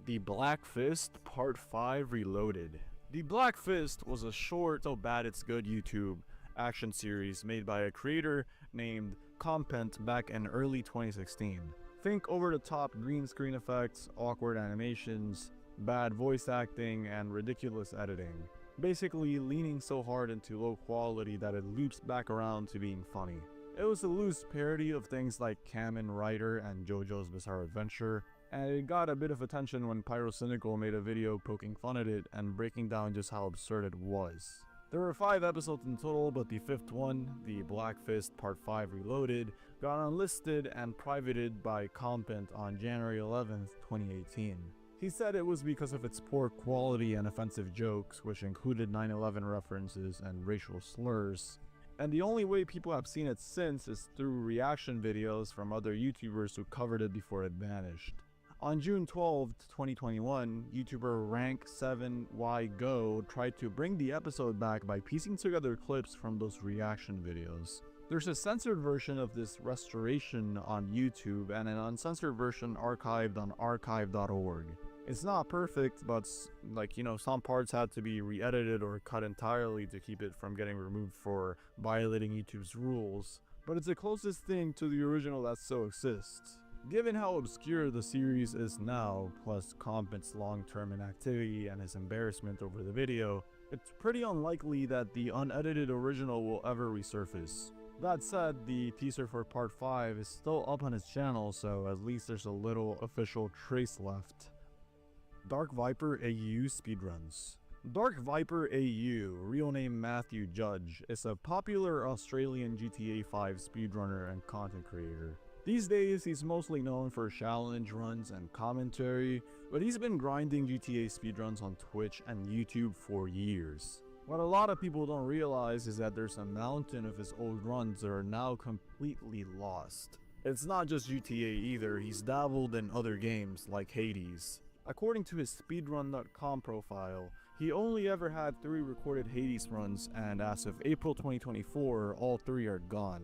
The Black Fist Part 5 Reloaded. The Black Fist was a short, so bad it's good YouTube action series made by a creator named Compent back in early 2016. Think over-the-top green screen effects, awkward animations, bad voice acting, and ridiculous editing. Basically leaning so hard into low quality that it loops back around to being funny. It was a loose parody of things like Kamen Rider and JoJo's Bizarre Adventure, and it got a bit of attention when Pyrocynical made a video poking fun at it and breaking down just how absurd it was. There were 5 episodes in total, but the 5th one, the Black Fist Part 5 Reloaded, got unlisted and privated by Compent on January 11th, 2018. He said it was because of its poor quality and offensive jokes, which included 9/11 references and racial slurs. And the only way people have seen it since is through reaction videos from other YouTubers who covered it before it vanished. On June 12, 2021, YouTuber Rank7YGo tried to bring the episode back by piecing together clips from those reaction videos. There's a censored version of this restoration on YouTube and an uncensored version archived on archive.org. It's not perfect, but some parts had to be re-edited or cut entirely to keep it from getting removed for violating YouTube's rules, but it's the closest thing to the original that still exists. Given how obscure the series is now, plus Compet's long-term inactivity and his embarrassment over the video, it's pretty unlikely that the unedited original will ever resurface. That said, the teaser for Part 5 is still up on his channel, so at least there's a little official trace left. Dark Viper AU speedruns. Dark Viper AU, real name Matthew Judge, is a popular Australian GTA 5 speedrunner and content creator. These days, he's mostly known for challenge runs and commentary, but he's been grinding GTA speedruns on Twitch and YouTube for years. What a lot of people don't realize is that there's a mountain of his old runs that are now completely lost. It's not just GTA either, he's dabbled in other games like Hades. According to his speedrun.com profile, he only ever had 3 recorded Hades runs, and as of April 2024, all 3 are gone.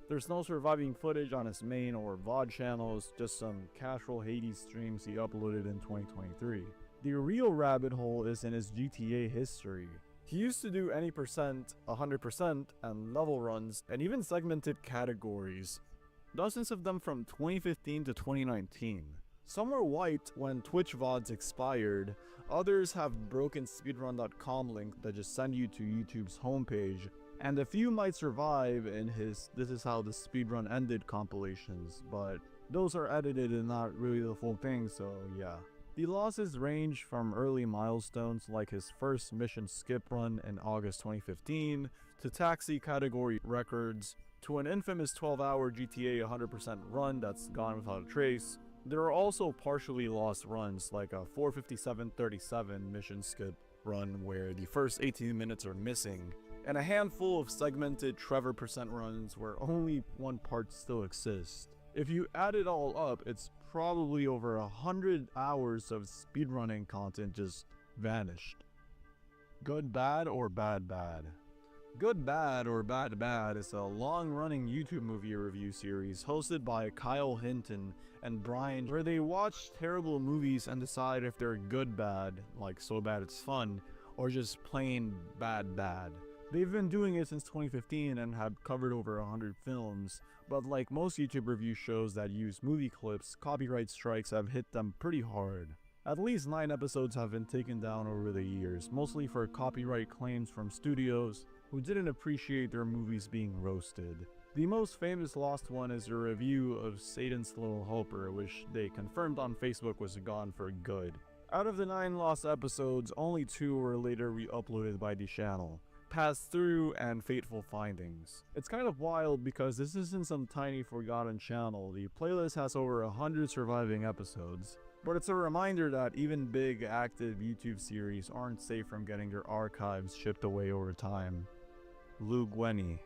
There's no surviving footage on his main or VOD channels, just some casual Hades streams he uploaded in 2023. The real rabbit hole is in his GTA history. He used to do any percent, 100%, and level runs, and even segmented categories. Dozens of them from 2015 to 2019. Some were wiped when Twitch VODs expired, others have broken speedrun.com link that just send you to YouTube's homepage, and a few might survive in his "This is how the speedrun ended" compilations, but those are edited and not really the full thing, so yeah. The losses range from early milestones like his first mission skip run in August 2015, to taxi category records, to an infamous 12-hour GTA 100% run that's gone without a trace. There are also partially lost runs like a 457.37 mission skip run where the first 18 minutes are missing, and a handful of segmented Trevor % runs where only one part still exists. If you add it all up, it's probably over 100 hours of speedrunning content just vanished. Good Bad or Bad Bad? Good Bad or Bad Bad is a long-running YouTube movie review series hosted by Kyle Hinton and Brian, where they watch terrible movies and decide if they're good bad, like so bad it's fun, or just plain bad bad. They've been doing it since 2015 and have covered over 100 films, but like most YouTube review shows that use movie clips, copyright strikes have hit them pretty hard. At least 9 episodes have been taken down over the years, mostly for copyright claims from studios who didn't appreciate their movies being roasted. The most famous lost one is a review of Satan's Little Helper, which they confirmed on Facebook was gone for good. Out of the 9 lost episodes, only 2 were later re-uploaded by the channel: Pass Through and Fateful Findings. It's kind of wild because this isn't some tiny forgotten channel. The playlist has over 100 surviving episodes. But it's a reminder that even big, active YouTube series aren't safe from getting their archives shipped away over time. Lou Gueni.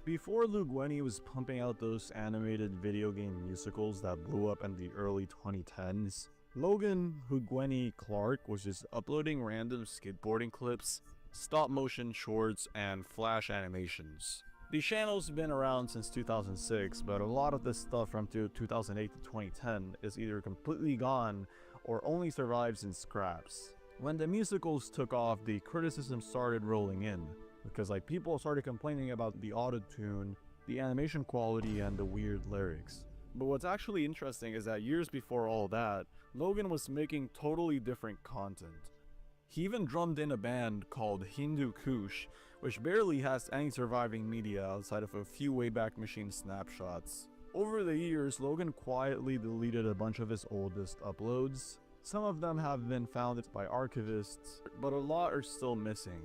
Before Lou Gueni was pumping out those animated video game musicals that blew up in the early 2010s, Logan Hugweni Clark was just uploading random skateboarding clips, stop-motion shorts, and flash animations. The channel's been around since 2006, but a lot of this stuff from 2008 to 2010 is either completely gone or only survives in scraps. When the musicals took off, the criticism started rolling in, because people started complaining about the auto-tune, the animation quality, and the weird lyrics. But what's actually interesting is that years before all that, Logan was making totally different content. He even drummed in a band called Hindu Kush, which barely has any surviving media outside of a few Wayback Machine snapshots. Over the years, Logan quietly deleted a bunch of his oldest uploads. Some of them have been found by archivists, but a lot are still missing.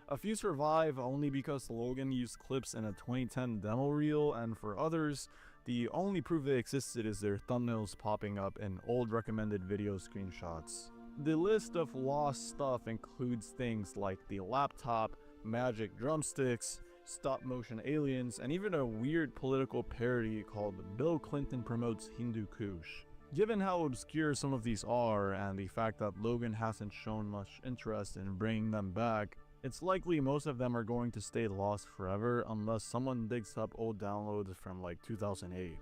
A few survive only because Logan used clips in a 2010 demo reel, and for others, the only proof they existed is their thumbnails popping up in old recommended video screenshots. The list of lost stuff includes things like the laptop, magic drumsticks, stop-motion aliens, and even a weird political parody called Bill Clinton Promotes Hindu Kush. Given how obscure some of these are, and the fact that Logan hasn't shown much interest in bringing them back, it's likely most of them are going to stay lost forever unless someone digs up old downloads from 2008.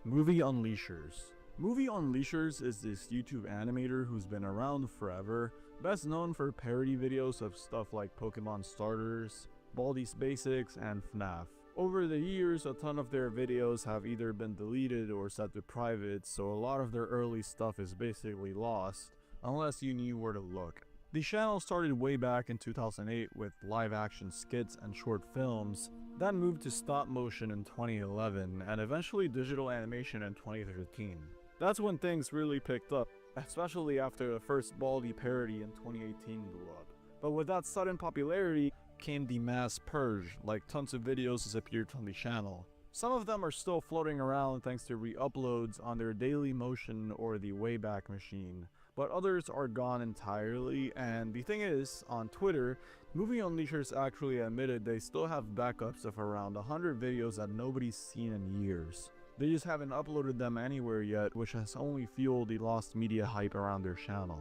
Movie Unleashers. Movie Unleashers is this YouTube animator who's been around forever, best known for parody videos of stuff like Pokemon starters, Baldi's Basics, and FNAF. Over the years, a ton of their videos have either been deleted or set to private, so a lot of their early stuff is basically lost, unless you knew where to look. The channel started way back in 2008 with live-action skits and short films, then moved to stop-motion in 2011, and eventually digital animation in 2013. That's when things really picked up, especially after the first Baldi parody in 2018 blew up. But with that sudden popularity came the mass purge, tons of videos disappeared from the channel. Some of them are still floating around thanks to re-uploads on their Daily Motion or the Wayback Machine, but others are gone entirely, and the thing is, on Twitter, Movie Unleashers actually admitted they still have backups of around 100 videos that nobody's seen in years. They just haven't uploaded them anywhere yet, which has only fueled the lost media hype around their channel.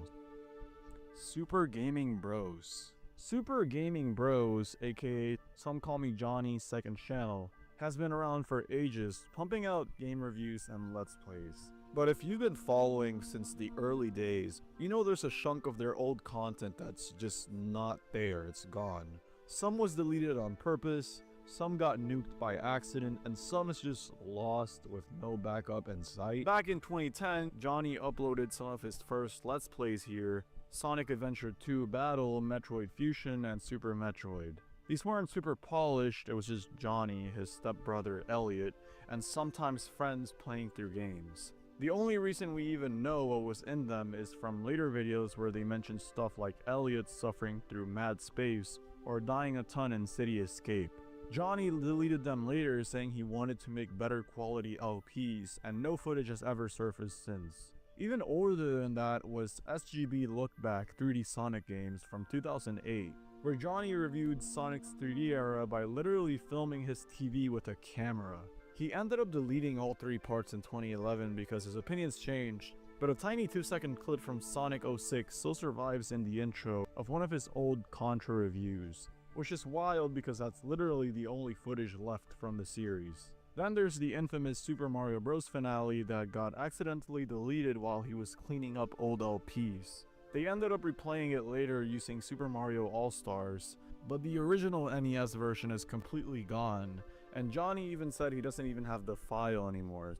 Super Gaming Bros. Super Gaming Bros, aka Some Call Me Johnny's second channel, has been around for ages, pumping out game reviews and let's plays. But if you've been following since the early days, you know there's a chunk of their old content that's just not there, it's gone. Some was deleted on purpose, some got nuked by accident, and some is just lost with no backup in sight. Back in 2010, Johnny uploaded some of his first Let's Plays here: Sonic Adventure 2 Battle, Metroid Fusion, and Super Metroid. These weren't super polished, it was just Johnny, his stepbrother Elliot, and sometimes friends playing through games. The only reason we even know what was in them is from later videos where they mention stuff like Elliot suffering through mad space or dying a ton in City Escape. Johnny deleted them later, saying he wanted to make better quality LPs, and no footage has ever surfaced since. Even older than that was SGB Look Back 3D Sonic games from 2008, where Johnny reviewed Sonic's 3D era by literally filming his TV with a camera. He ended up deleting all 3 parts in 2011 because his opinions changed, but a tiny 2-second clip from Sonic 06 still survives in the intro of one of his old Contra reviews, which is wild because that's literally the only footage left from the series. Then there's the infamous Super Mario Bros. Finale that got accidentally deleted while he was cleaning up old LPs. They ended up replaying it later using Super Mario All-Stars, but the original NES version is completely gone, and Johnny even said he doesn't even have the file anymore.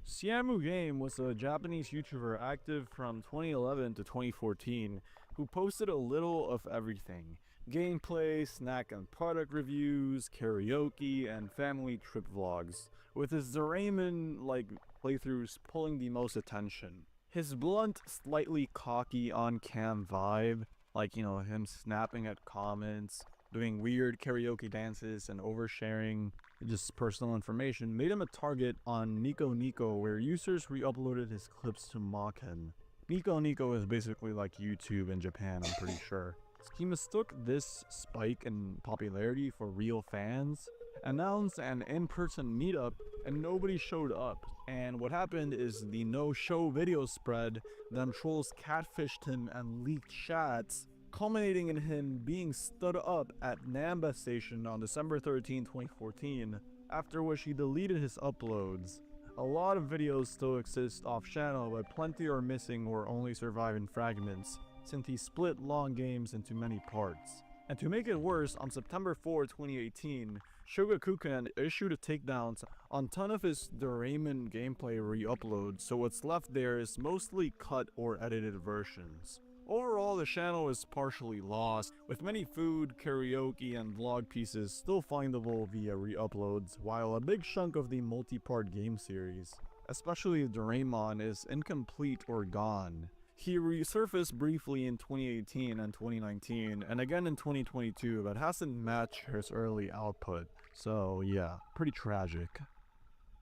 Siamu Game was a Japanese YouTuber active from 2011 to 2014 who posted a little of everything: gameplay, snack and product reviews, karaoke, and family trip vlogs, with his Doraemon-like playthroughs pulling the most attention. His blunt, slightly cocky on-cam vibe, like, you know, him snapping at comments, doing weird karaoke dances, and oversharing just personal information, made him a target on Nico Nico, where users re-uploaded his clips to mock him. Nico Nico is basically like YouTube in Japan, I'm pretty sure. He mistook this spike in popularity for real fans, announced an in-person meetup, and nobody showed up. And what happened is the no-show video spread, then trolls catfished him and leaked chats, culminating in him being stood up at Namba Station on December 13, 2014, after which he deleted his uploads. A lot of videos still exist off-channel, but plenty are missing or only survive in fragments, since he split long games into many parts. And to make it worse, on September 4, 2018, Shogakukan issued a takedown on a ton of his Doraemon gameplay re-uploads, so what's left there is mostly cut or edited versions. Overall, the channel is partially lost, with many food, karaoke, and vlog pieces still findable via re-uploads, while a big chunk of the multi-part game series, especially Doraemon, is incomplete or gone. He resurfaced briefly in 2018 and 2019, and again in 2022, but hasn't matched his early output. So yeah, pretty tragic.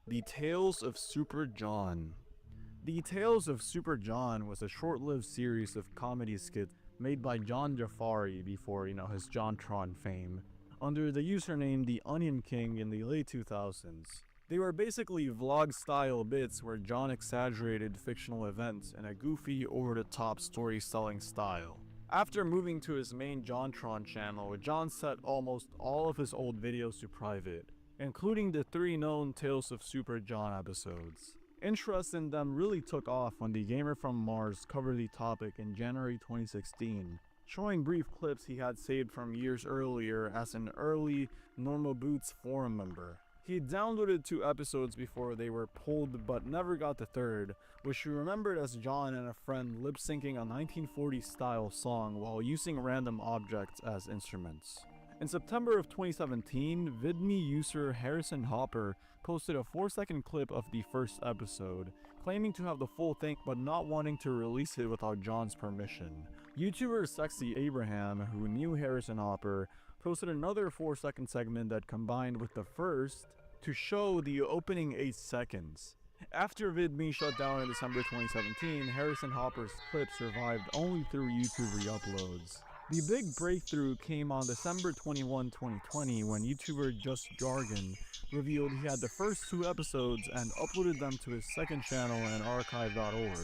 The Tales of Super John. The Tales of Super John was a short-lived series of comedy skits made by John Jafari before, his JonTron fame, under the username The Onion King in the late 2000s. They were basically vlog-style bits where John exaggerated fictional events in a goofy, over-the-top story-telling style. After moving to his main JonTron channel, John set almost all of his old videos to private, including the 3 known Tales of Super John episodes. Interest in them really took off when the Gamer from Mars covered the topic in January 2016, showing brief clips he had saved from years earlier as an early Normal Boots forum member. He downloaded 2 episodes before they were pulled but never got the 3rd, which he remembered as John and a friend lip-syncing a 1940s style song while using random objects as instruments. In September of 2017, VidMe user Harrison Hopper posted a 4-second clip of the first episode, claiming to have the full thing but not wanting to release it without John's permission. YouTuber Sexy Abraham, who knew Harrison Hopper, posted another 4-second segment that combined with the first to show the opening 8 seconds. After VidMe shut down in December 2017, Harrison Hopper's clip survived only through YouTube re-uploads. The big breakthrough came on December 21, 2020 when YouTuber Just Jargon revealed he had the first 2 episodes and uploaded them to his second channel in archive.org.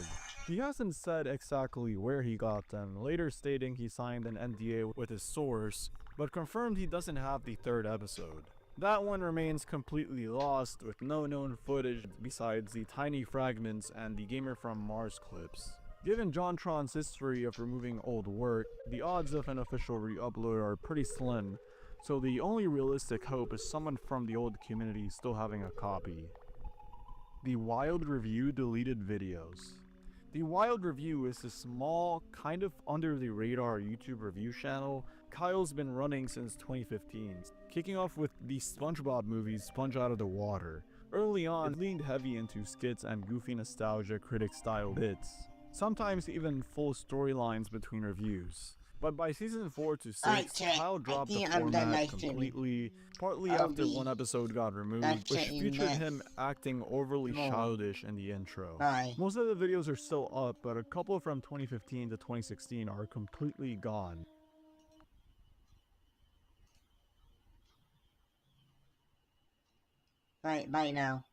He hasn't said exactly where he got them, later stating he signed an NDA with his source, but confirmed he doesn't have the 3rd episode. That one remains completely lost with no known footage besides the tiny fragments and the Gamer from Mars clips. Given JonTron's history of removing old work, the odds of an official re-upload are pretty slim, so the only realistic hope is someone from the old community still having a copy. The Wild Review deleted videos. The Wild Review is a small, kind of under the radar YouTube review channel Kyle's been running since 2015, kicking off with the SpongeBob movie Sponge Out of the Water. Early on, it leaned heavy into skits and goofy nostalgia critic-style bits, sometimes even full storylines between reviews. But by season 4 to 6, Kyle dropped the format completely, partly after one episode got removed, which featured him acting overly childish in the intro. Most of the videos are still up, but a couple from 2015 to 2016 are completely gone. Bye now.